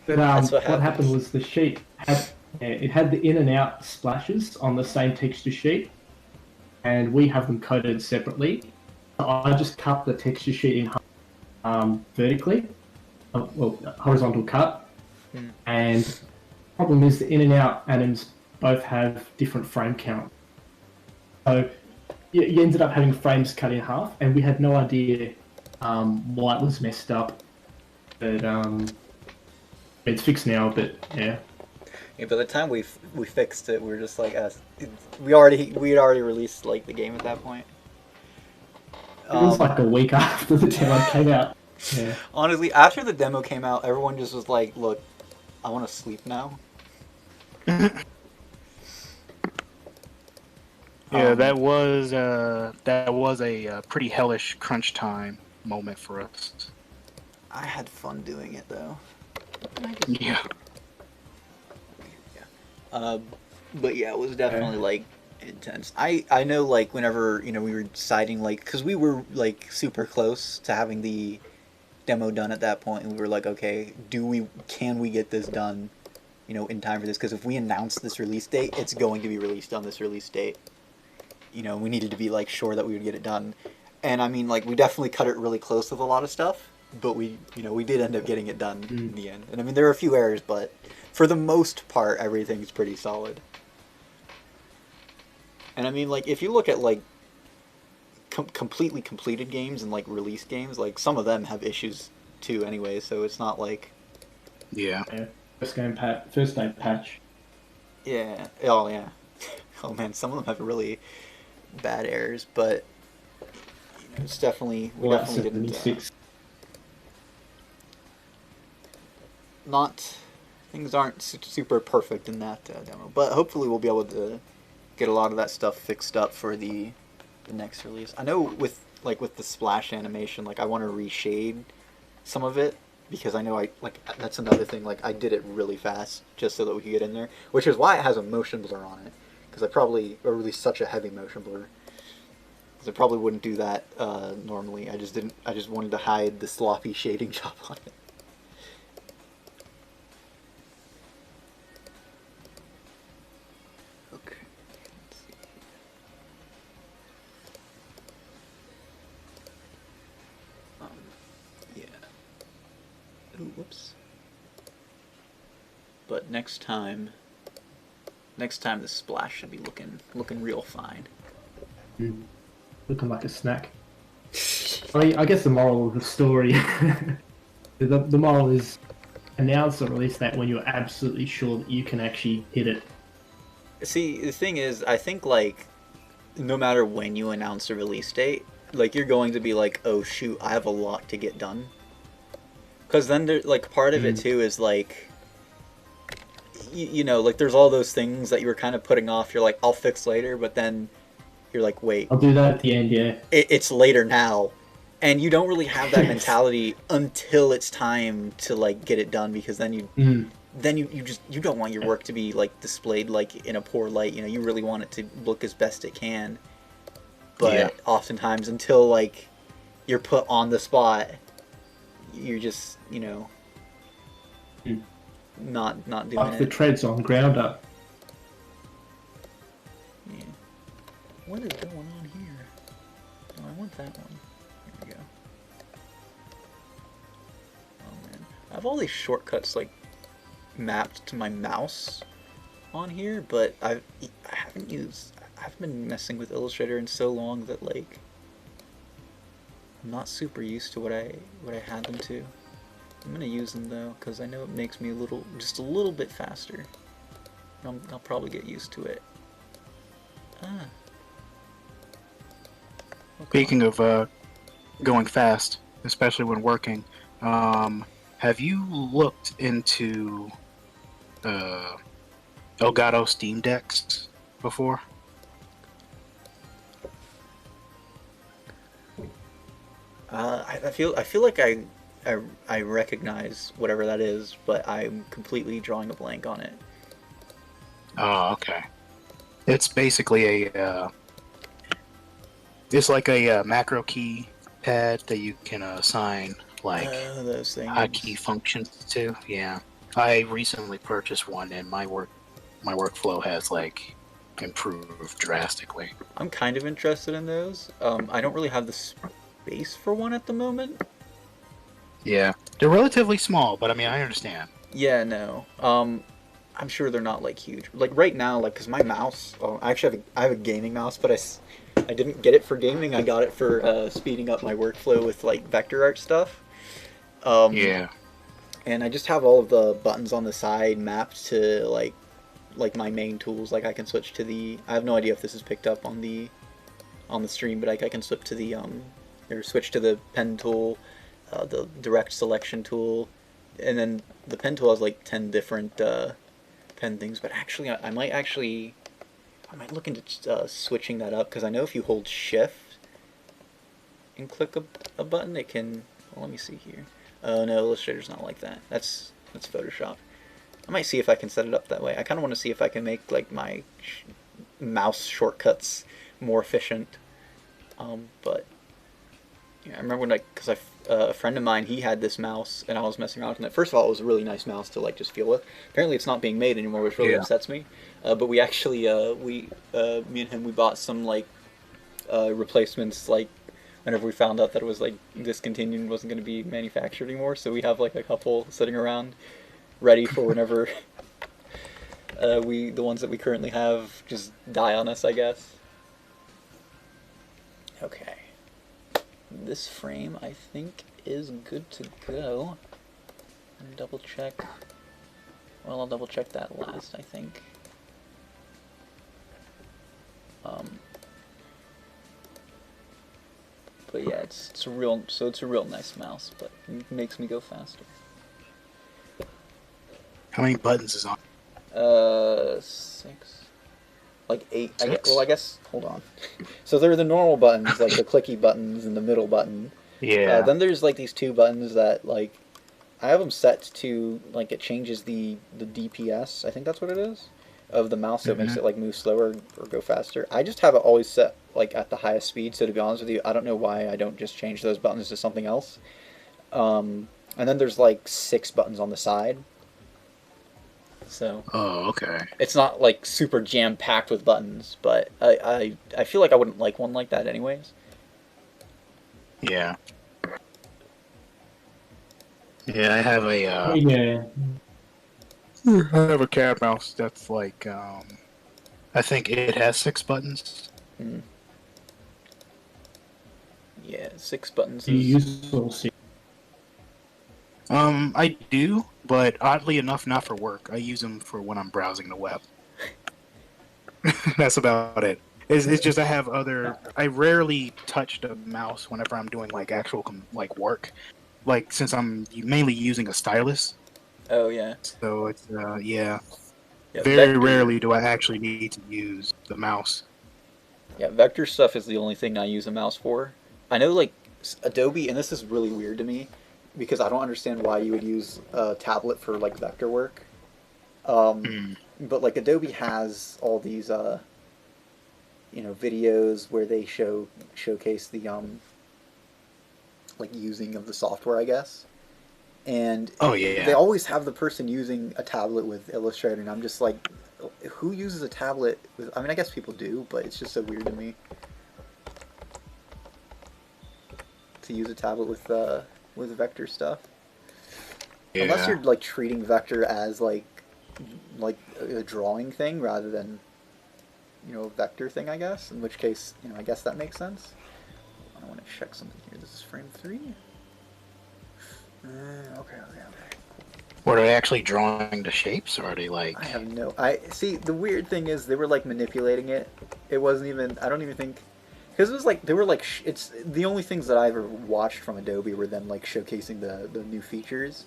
That's what what happened happens. was the sheet had it had the in and out splashes on the same texture sheet, and we have them coded separately. So I just cut the texture sheet in half vertically, well, horizontal cut, and problem is the in and out atoms both have different frame count. So you ended up having frames cut in half, and we had no idea why it was messed up. But it's fixed now. But yeah. Yeah, by the time we fixed it, we were just like, we had already released like the game at that point. It was like a week after the demo came out. Yeah. Honestly, after the demo came out, everyone just was like, "Look, I want to sleep now." Yeah, that was a pretty hellish crunch time moment for us. I had fun doing it though. Yeah. But yeah, it was definitely like intense. I know like whenever we were deciding like because we were like super close to having the demo done at that point, and we were like, okay, can we get this done, in time for this? Because if we announce this release date, it's going to be released on this release date. We needed to be like sure that we would get it done, and I mean like we definitely cut it really close with a lot of stuff, but we did end up getting it done in the end. And I mean there are a few errors, but for the most part everything's pretty solid. And I mean like if you look at like completely completed games and like release games, like some of them have issues too anyway, so it's not like yeah first day patch. Yeah. Oh yeah. Oh man, some of them have really bad errors, but it's definitely we definitely didn't. Not things aren't super perfect in that demo, but hopefully we'll be able to get a lot of that stuff fixed up for the next release. I know with the splash animation, like I want to reshade some of it because I know that's another thing. Like I did it really fast just so that we could get in there, which is why it has a motion blur on it. Because or really such a heavy motion blur. Because I probably wouldn't do that normally. I just wanted to hide the sloppy shading job on it. Okay. Let's see. Yeah. Ooh, whoops. But next time the splash should be looking real fine. Looking like a snack. I guess the moral of the story, the moral is announce or release that when you're absolutely sure that you can actually hit it. See, the thing is, I think like no matter when you announce a release date, like you're going to be like, oh shoot, I have a lot to get done. Because then there, like part of it too is like, like there's all those things that you were kind of putting off. You're like, I'll fix later, but then you're like, wait, I'll do that at the end. Yeah, it's later now, and you don't really have that mentality until it's time to like get it done, because then you don't want your work to be like displayed like in a poor light. You really want it to look as best it can. But oftentimes until like you're put on the spot, you're just not doing like it. the treads on Grounder. Yeah. What is going on here? Oh, I want that one. Here we go. Oh man, I have all these shortcuts like mapped to my mouse on here, but I haven't been messing with Illustrator in so long that like I'm not super used to what I had them to. I'm gonna use them though, because I know it makes me just a little bit faster. I'll probably get used to it. Ah. Okay. Speaking of going fast, especially when working, have you looked into Elgato Steam Decks before? I feel like I I recognize whatever that is, but I'm completely drawing a blank on it. Oh, okay. It's basically it's like a macro key pad that you can assign like those things. hotkey functions to. Yeah, I recently purchased one, and my workflow has like improved drastically. I'm kind of interested in those. I don't really have the space for one at the moment. Yeah, they're relatively small, but I mean, I understand. Yeah, no. I'm sure they're not like huge. Like right now, like because my mouse, I actually have a gaming mouse, but I didn't get it for gaming. I got it for speeding up my workflow with like vector art stuff. Yeah. And I just have all of the buttons on the side mapped to like my main tools. Like I can switch to the. I have no idea if this is picked up on the stream, but like I can switch to the or switch to the pen tool, the direct selection tool, and then the pen tool has like 10 different pen things. But actually, I might look into switching that up, because I know if you hold Shift and click a button, it can. Well, let me see here. Oh no, Illustrator's not like that. That's Photoshop. I might see if I can set it up that way. I kind of want to see if I can make like my mouse shortcuts more efficient. But yeah, I remember when because a friend of mine, he had this mouse, and I was messing around with it. First of all, it was a really nice mouse to like just feel with. Apparently, it's not being made anymore, which really upsets me. But we actually, me and him, we bought some like replacements like whenever we found out that it was like discontinued and wasn't going to be manufactured anymore. So we have like a couple sitting around ready for whenever the ones that we currently have just die on us, I guess. Okay. This frame, I think, is good to go. And double check. Well, I'll double check that last, I think. But yeah, it's a real nice mouse, but it makes me go faster. How many buttons is on? 6. Like 8. I guess. Hold on. So there are the normal buttons, like the clicky buttons and the middle button. Yeah. Then there's like these 2 buttons that like I have them set to like it changes the DPS. I think that's what it is of the mouse, so it makes it like move slower or go faster. I just have it always set like at the highest speed. So to be honest with you, I don't know why I don't just change those buttons to something else. And then there's like 6 buttons on the side. So oh, okay. It's not like super jam packed with buttons, but I feel like I wouldn't like one like that anyways. Yeah. Yeah, I have a I have a cat mouse that's like I think it has 6 buttons. Yeah, 6 buttons. Do you use all 6? I do, but oddly enough, not for work. I use them for when I'm browsing the web. That's about it. It's just I rarely touch the mouse whenever I'm doing like actual like work, like since I'm mainly using a stylus. Oh yeah. So it's yeah. Very rarely do I actually need to use the mouse. Yeah, vector stuff is the only thing I use a mouse for. I know like Adobe, and this is really weird to me, because I don't understand why you would use a tablet for like vector work. But like Adobe has all these videos where they showcase the like using of the software, I guess. And they always have the person using a tablet with Illustrator, and I'm just like, who uses a tablet with? I mean, I guess people do, but it's just so weird to me to use a tablet with vector stuff. Yeah. Unless you're like treating vector as like a drawing thing rather than a vector thing, I guess. In which case, I guess that makes sense. I want to check something here. This is frame 3. Okay. Were they actually drawing the shapes, or are they like? I have no. I see. The weird thing is they were like manipulating it. It wasn't even. I don't even think. Because it was like they were like it's the only things that I ever watched from Adobe were them like showcasing the new features,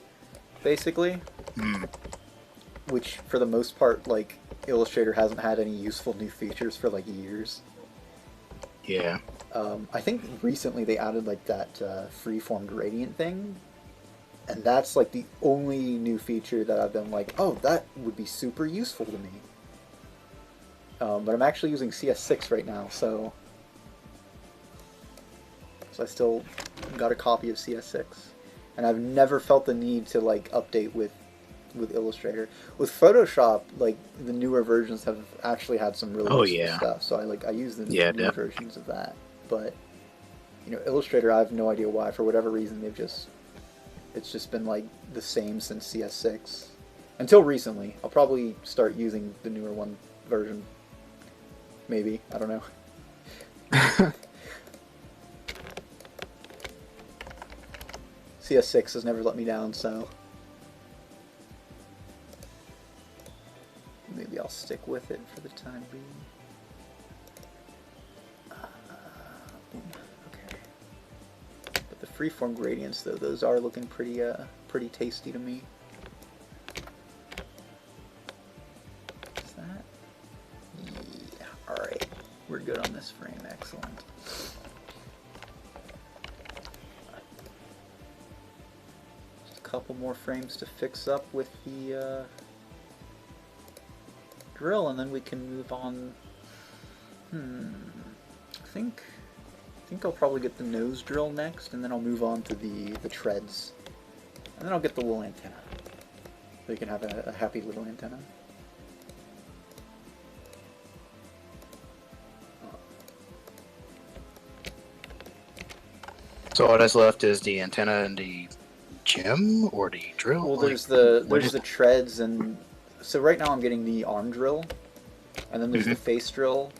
basically. Which for the most part, like Illustrator hasn't had any useful new features for like years. Yeah. I think recently they added like that freeform gradient thing, And that's like the only new feature that I've been like, oh, that would be super useful to me. But I'm actually using CS6 right now, so I still got a copy of CS6, and I've never felt the need to like update with Illustrator. With Photoshop, like the newer versions have actually had some really useful stuff, so I use the newer versions of that. But you know, Illustrator, I have no idea why. For whatever reason, it's just been like the same since CS6 until recently. I'll probably start using the newer one version. Maybe, I don't know. CS6 has never let me down, so maybe I'll stick with it for the time being. Okay. But the freeform gradients, though, those are looking pretty tasty to me. Is that? Yeah. All right, we're good on this frame. Excellent. Couple more frames to fix up with the drill, and then we can move on. I think I'll probably get the nose drill next, and then I'll move on to the treads, and then I'll get the little antenna, so you can have a happy little antenna. So all that's left is the antenna and the gem or the drill? Well, there's the treads, and so right now I'm getting the arm drill, and then there's the face drill,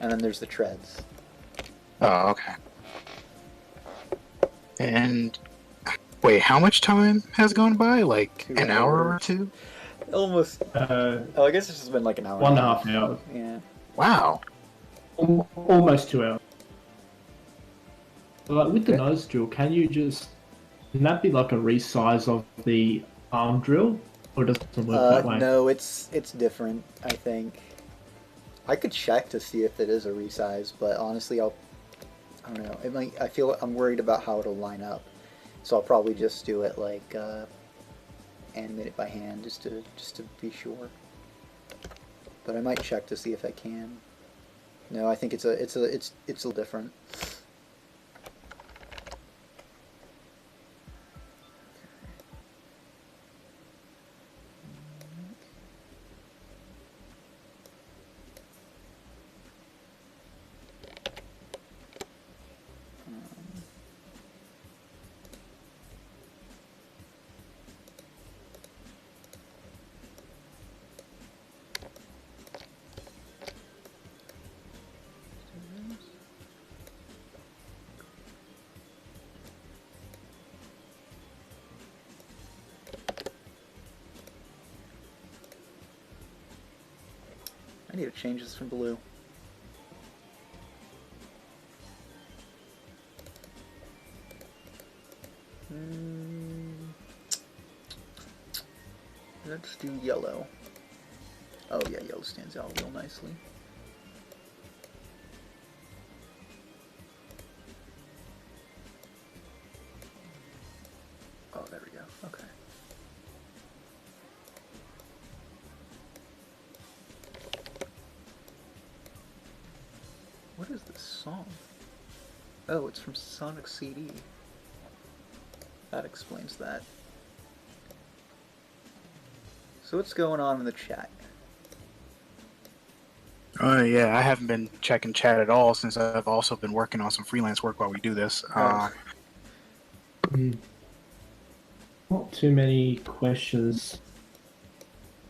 and then there's the treads. Oh, okay. And wait, how much time has gone by? Like 2 an hour or two? Almost. I guess it's just been like an hour. 1.5 hours. Yeah. Wow. Almost 2 hours. Like with the nose drill, can that be like a resize of the arm drill, or does it work that way? No, it's different. I think I could check to see if it is a resize, but honestly, I don't know. I feel I'm worried about how it'll line up, so I'll probably just do it like animate it by hand just to be sure. But I might check to see if I can. No, I think it's a little different. I need to change this from blue. Let's do yellow. Oh yeah, yellow stands out real nicely. Oh, there we go. Okay. What is this song? Oh, it's from Sonic CD. That explains that. So what's going on in the chat? Yeah, I haven't been checking chat at all since I've also been working on some freelance work while we do this. Not too many questions.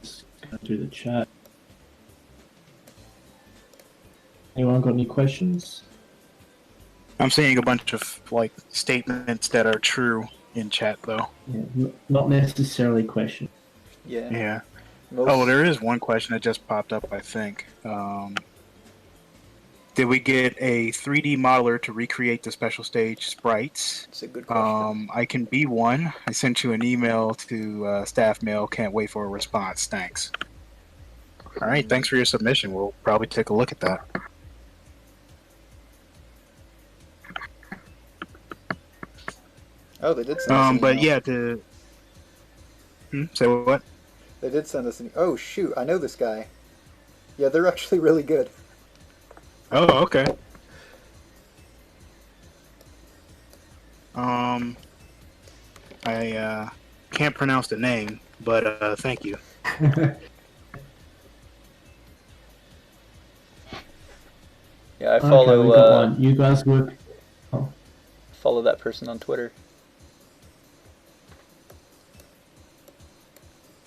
Just go through the chat. Anyone got any questions? I'm seeing a bunch of like statements that are true in chat though. Yeah, not necessarily questions. Yeah. Yeah. Oh, there is one question that just popped up, I think. Did we get a 3D modeler to recreate the special stage sprites? That's a good question. I can be one. I sent you an email to staff mail. Can't wait for a response. Thanks. All right. Thanks for your submission. We'll probably take a look at that. Oh, they did send us an but email. yeah, Say what? They did send us oh shoot, I know this guy. Yeah, they're actually really good. Oh, okay. I can't pronounce the name, but thank you. Yeah, I follow. Okay, we got one. You guys work. Oh. Follow that person on Twitter.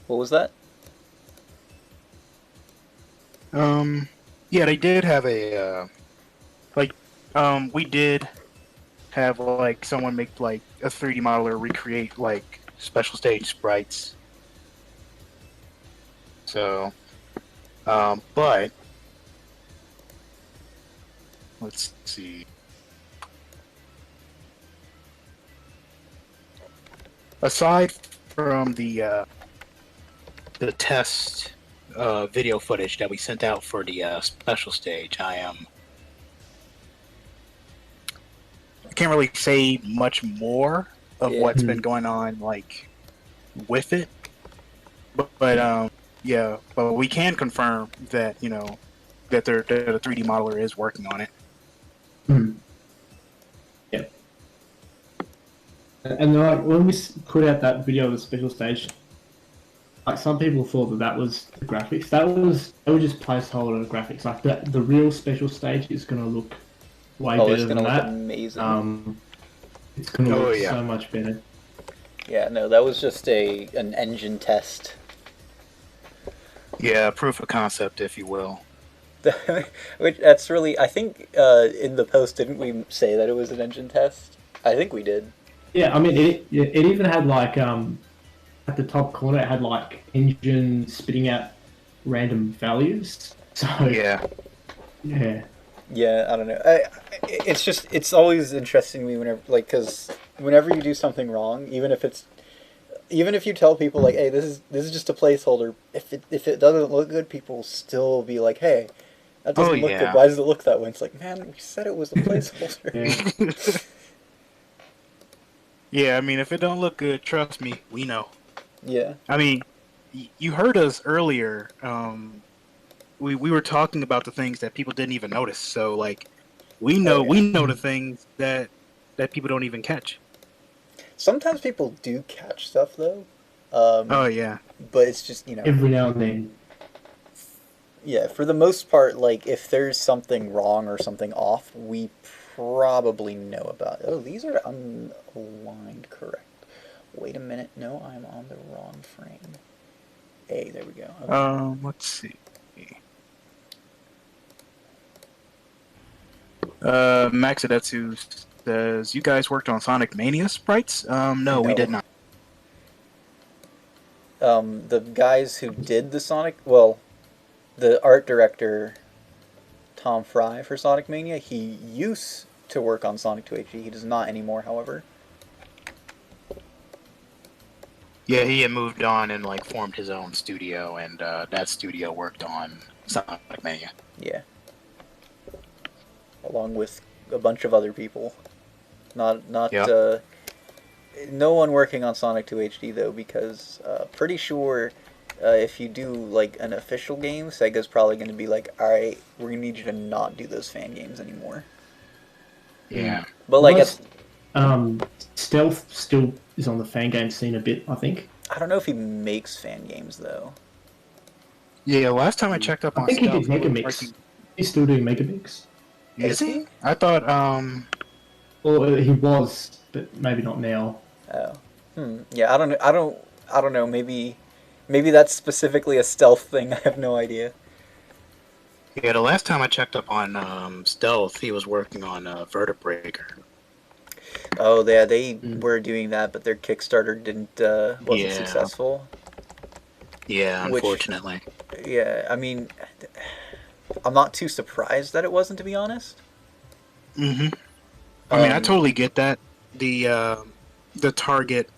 What was that? Yeah, they did have a we did have like someone make like a 3D modeler recreate like special stage sprites. So, but let's see. Aside from the test video footage that we sent out for the special stage, I can't really say much more of what's been going on like with it, but yeah, but we can confirm that that a 3D modeler is working on it. Yeah. And like when we put out that video of the special stage, like some people thought that was the graphics. They were just placeholder graphics. Like the real special stage is gonna look way better than that. Amazing. It's gonna look so much better. Yeah, no, that was just an engine test. Yeah, proof of concept, if you will. Which that's really, I think in the post, didn't we say that it was an engine test? I think we did. Yeah, I mean it even had like at the top corner it had like engine spitting out random values. So yeah. Yeah, I don't know. It's always interesting to me whenever, like, because whenever you do something wrong, even if you tell people like, hey, this is just a placeholder, if it doesn't look good, people will still be like, hey, that doesn't look good. Why does it look that way? It's like, man, we said it was a placeholder. Yeah, I mean, if it don't look good, trust me, we know. Yeah. I mean, you heard us earlier. We were talking about the things that people didn't even notice. So like, we know the things that people don't even catch. Sometimes people do catch stuff though. Oh yeah. But it's just every now and then. Yeah, for the most part, like if there's something wrong or something off, we probably know about it. Oh, these are unaligned, correct. Wait a minute, no, I'm on the wrong frame. Hey, there we go. Okay. Let's see. Maxidetsu says, you guys worked on Sonic Mania sprites? No, we did not. The guys who did the Sonic, well, the art director, Tom Fry, for Sonic Mania, he used to work on Sonic 2 HD. He does not anymore, however. Yeah, he had moved on and like formed his own studio, and that studio worked on Sonic Mania. Yeah. Along with a bunch of other people. No one working on Sonic 2 HD though, because pretty sure if you do like an official game, Sega's probably going to be like, alright, we're going to need you to not do those fan games anymore. Yeah. But like Stealth still is on the fan game scene a bit, I think. I don't know if he makes fan games though. Yeah, last time I checked up on Stealth, he did Megamix. He's still doing Megamix. Is he? I thought Or he was, but maybe not now. Oh. Yeah, I don't know. Maybe that's specifically a Stealth thing. I have no idea. Yeah, the last time I checked up on Stealth, he was working on Vertebreaker. Oh, yeah, they were doing that, but their Kickstarter wasn't successful. Yeah, unfortunately. Yeah, I mean, I'm not too surprised that it wasn't, to be honest. Mm-hmm. I mean, I totally get that. The target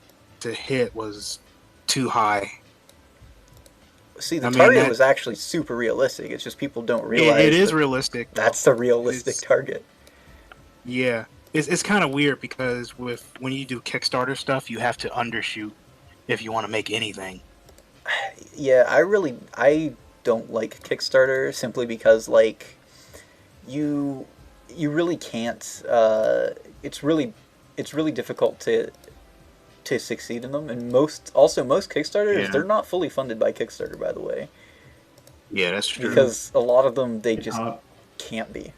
to hit was too high. See, the target was actually super realistic. It's just people don't realize it is realistic. That's the realistic target. Yeah. It's kind of weird because when you do Kickstarter stuff, you have to undershoot if you want to make anything. Yeah, I don't like Kickstarter simply because like you really can't. It's really difficult to succeed in them, and most Kickstarters, they're not fully funded by Kickstarter, by the way. Yeah, that's true. Because a lot of them they just can't be.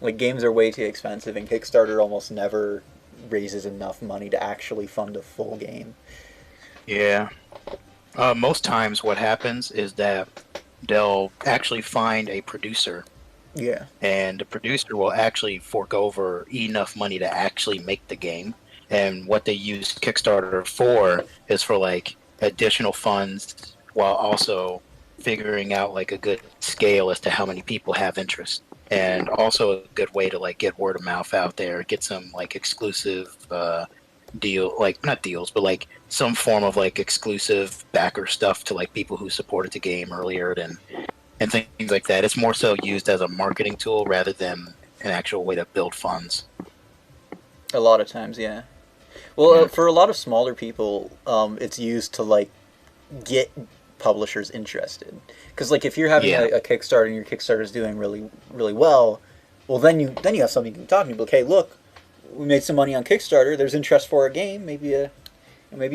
Like games are way too expensive, and Kickstarter almost never raises enough money to actually fund a full game. Yeah. Most times what happens is that they'll actually find a producer. Yeah. And the producer will actually fork over enough money to actually make the game. And what they use Kickstarter for is for like additional funds while also figuring out like a good scale as to how many people have interest. And also a good way to like get word of mouth out there, get some like exclusive deal, like not deals, but like some form of like exclusive backer stuff to like people who supported the game earlier and things like that. It's more so used as a marketing tool rather than an actual way to build funds. A lot of times, yeah. Well, for a lot of smaller people, it's used to like get publishers interested. Because like if you're having a Kickstarter and your Kickstarter is doing really really well, well then you have something to talk to people. Okay, look, we made some money on Kickstarter. There's interest for our game. Maybe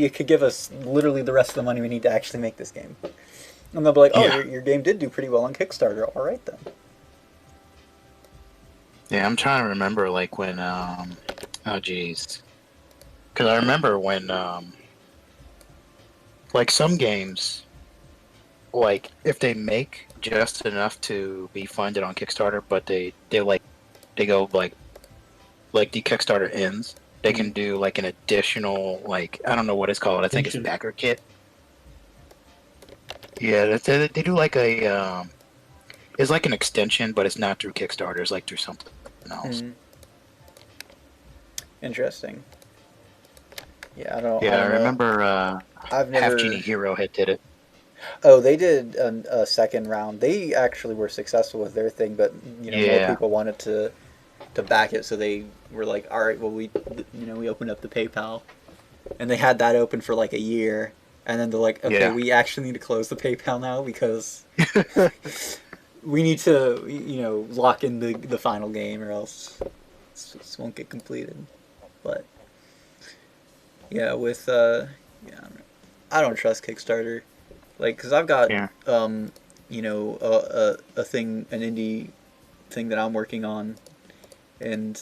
you could give us literally the rest of the money we need to actually make this game. And they'll be like, oh, your game did do pretty well on Kickstarter. All right then. Yeah, I'm trying to remember like when oh geez, because I remember when like some games, like if they make just enough to be funded on Kickstarter, but they go like the Kickstarter ends, they can do like an additional like I don't know what it's called. I think it's backer kit. Yeah, they do like a it's like an extension, but it's not through Kickstarter. It's like through something else. Interesting. Yeah, I don't. Yeah, I remember. I've never. Half Genie Hero did it. Oh, they did a second round. They actually were successful with their thing, but more people wanted to back it, so they were like, all right, well we opened up the PayPal, and they had that open for like a year, and then they're like, okay, we actually need to close the PayPal now because we need to lock in the final game, or else this won't get completed. But yeah, with I don't trust Kickstarter. Like, because I've got, a thing, an indie thing that I'm working on, and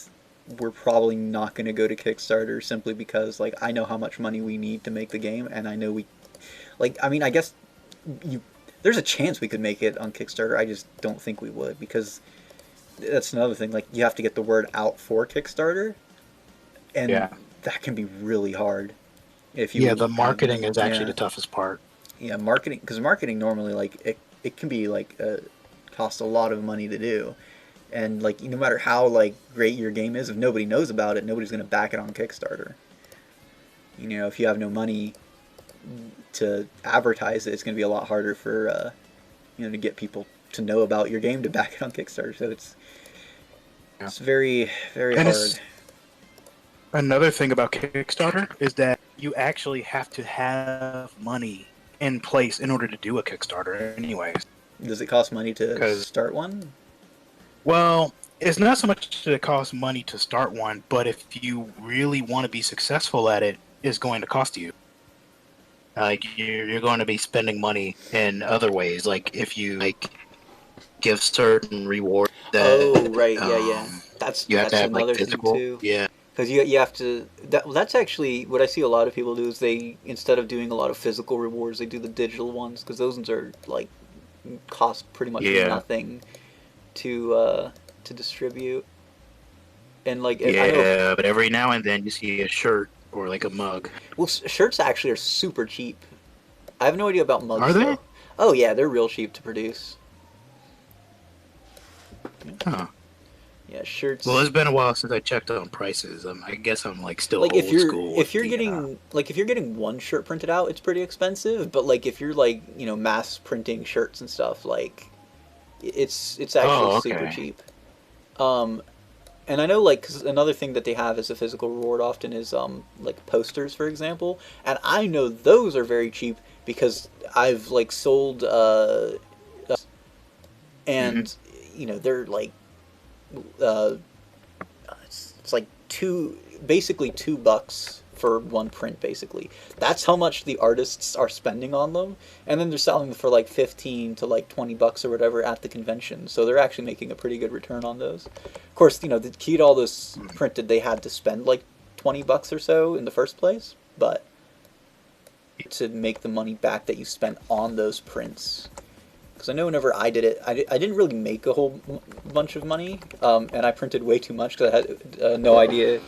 we're probably not going to go to Kickstarter simply because, like, I know how much money we need to make the game, and I know I guess there's a chance we could make it on Kickstarter. I just don't think we would, because that's another thing. Like, you have to get the word out for Kickstarter, and that can be really hard. The marketing is actually the toughest part. Yeah, marketing, because marketing normally, like, it can be, like, cost a lot of money to do. And, like, no matter how, like, great your game is, if nobody knows about it, nobody's going to back it on Kickstarter. If you have no money to advertise it, it's going to be a lot harder for, to get people to know about your game to back it on Kickstarter. So it's very, very hard. Another thing about Kickstarter is that you actually have to have money in place in order to do a Kickstarter anyways. Does it cost money to start one? Well, it's not so much that it costs money to start one, but if you really want to be successful at it, it's going to cost you. Like, you're going to be spending money in other ways, like if you give certain rewards that that's have to have another physical thing too. Because you have to. That's actually what I see a lot of people do. Is they, instead of doing a lot of physical rewards, they do the digital ones, because those ones are like cost pretty much nothing to distribute. And like but every now and then you see a shirt or like a mug. Well, shirts actually are super cheap. I have no idea about mugs. Are they? Though. Oh yeah, they're real cheap to produce. Huh. Yeah, shirts. Well, it's been a while since I checked on prices. I guess I'm like still like old school. If you're getting one shirt printed out, it's pretty expensive. But like if you're like mass printing shirts and stuff, like it's actually super cheap. And And I know, like, 'cause another thing that they have as a physical reward often is, like, posters, for example. And I know those are very cheap because I've, like, sold, and, you know, they're, like, it's like basically $2 for one print, basically. That's how much the artists are spending on them, and then they're selling them for like 15 to like $20 or whatever at the convention, so they're actually making a pretty good return on those. Of course, you know, to get all those printed, they had to spend like $20 or so in the first place, but to make the money back that you spent on those prints, because I know whenever I did it, I didn't really make a whole bunch of money, and I printed way too much because I had no idea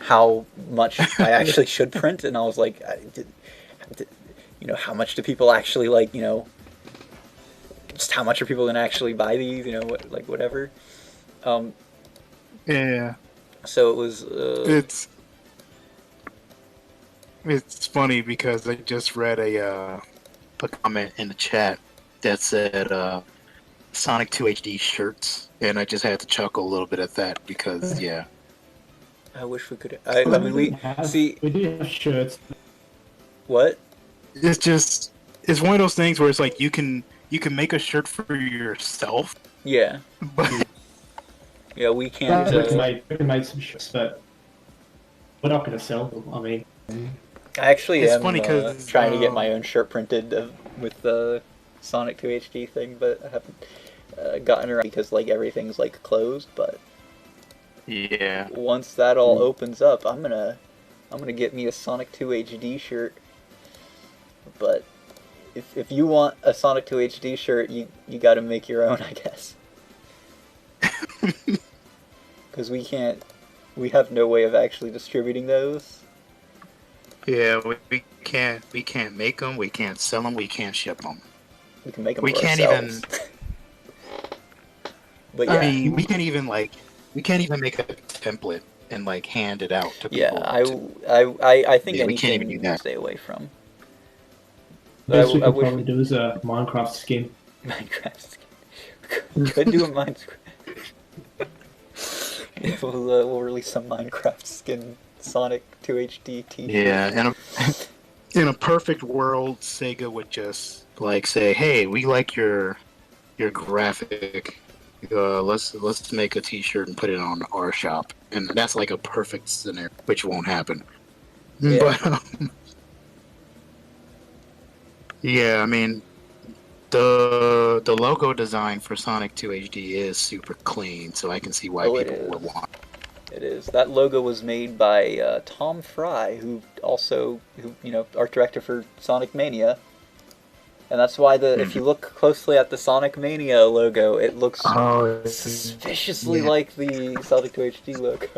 how much I actually should print, and I was like, you know, how much do people actually, like, you know, just how much are people gonna actually buy these, you know, like, whatever. Yeah. So it was. It's funny because I just read a comment in the chat that said Sonic 2 HD shirts, and I just had to chuckle a little bit at that because yeah. I wish we could. I mean, we do have shirts. What? It's one of those things where it's like you can make a shirt for yourself. Yeah. But yeah, we can't. We can make some shirts, but we're not going to sell them. I mean, I actually it's am funny trying to get my own shirt printed with the Sonic 2 HD thing, but I haven't gotten around because like everything's like closed. But yeah, once that all opens up, I'm gonna get me a Sonic 2 HD shirt. But if you want a Sonic 2 HD shirt, you got to make your own, I guess. Because we have no way of actually distributing those. Yeah, we can't make them, we can't sell them, we can't ship them. We can make them. We can't even. But yeah, I mean, we can't even make a template and like hand it out to people. Yeah, I think anything you can stay away from. Best we could probably do is a Minecraft skin. Minecraft skin. We could do a Minecraft. Yeah, we'll release some Minecraft skin Sonic 2 HD t-shirt. Yeah, in a perfect world, Sega would just like say, "Hey, we like your graphic. Let's make a T-shirt and put it on our shop." And that's like a perfect scenario, which won't happen. Yeah. But yeah, I mean, the logo design for Sonic 2 HD is super clean, so I can see why people would want. It is. That logo was made by Tom Fry, who you know, art director for Sonic Mania, and that's why if you look closely at the Sonic Mania logo, it looks suspiciously like the Sonic 2 HD logo,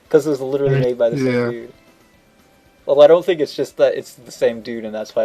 because it was literally made by the same dude. Well, I don't think it's just that it's the same dude, and that's why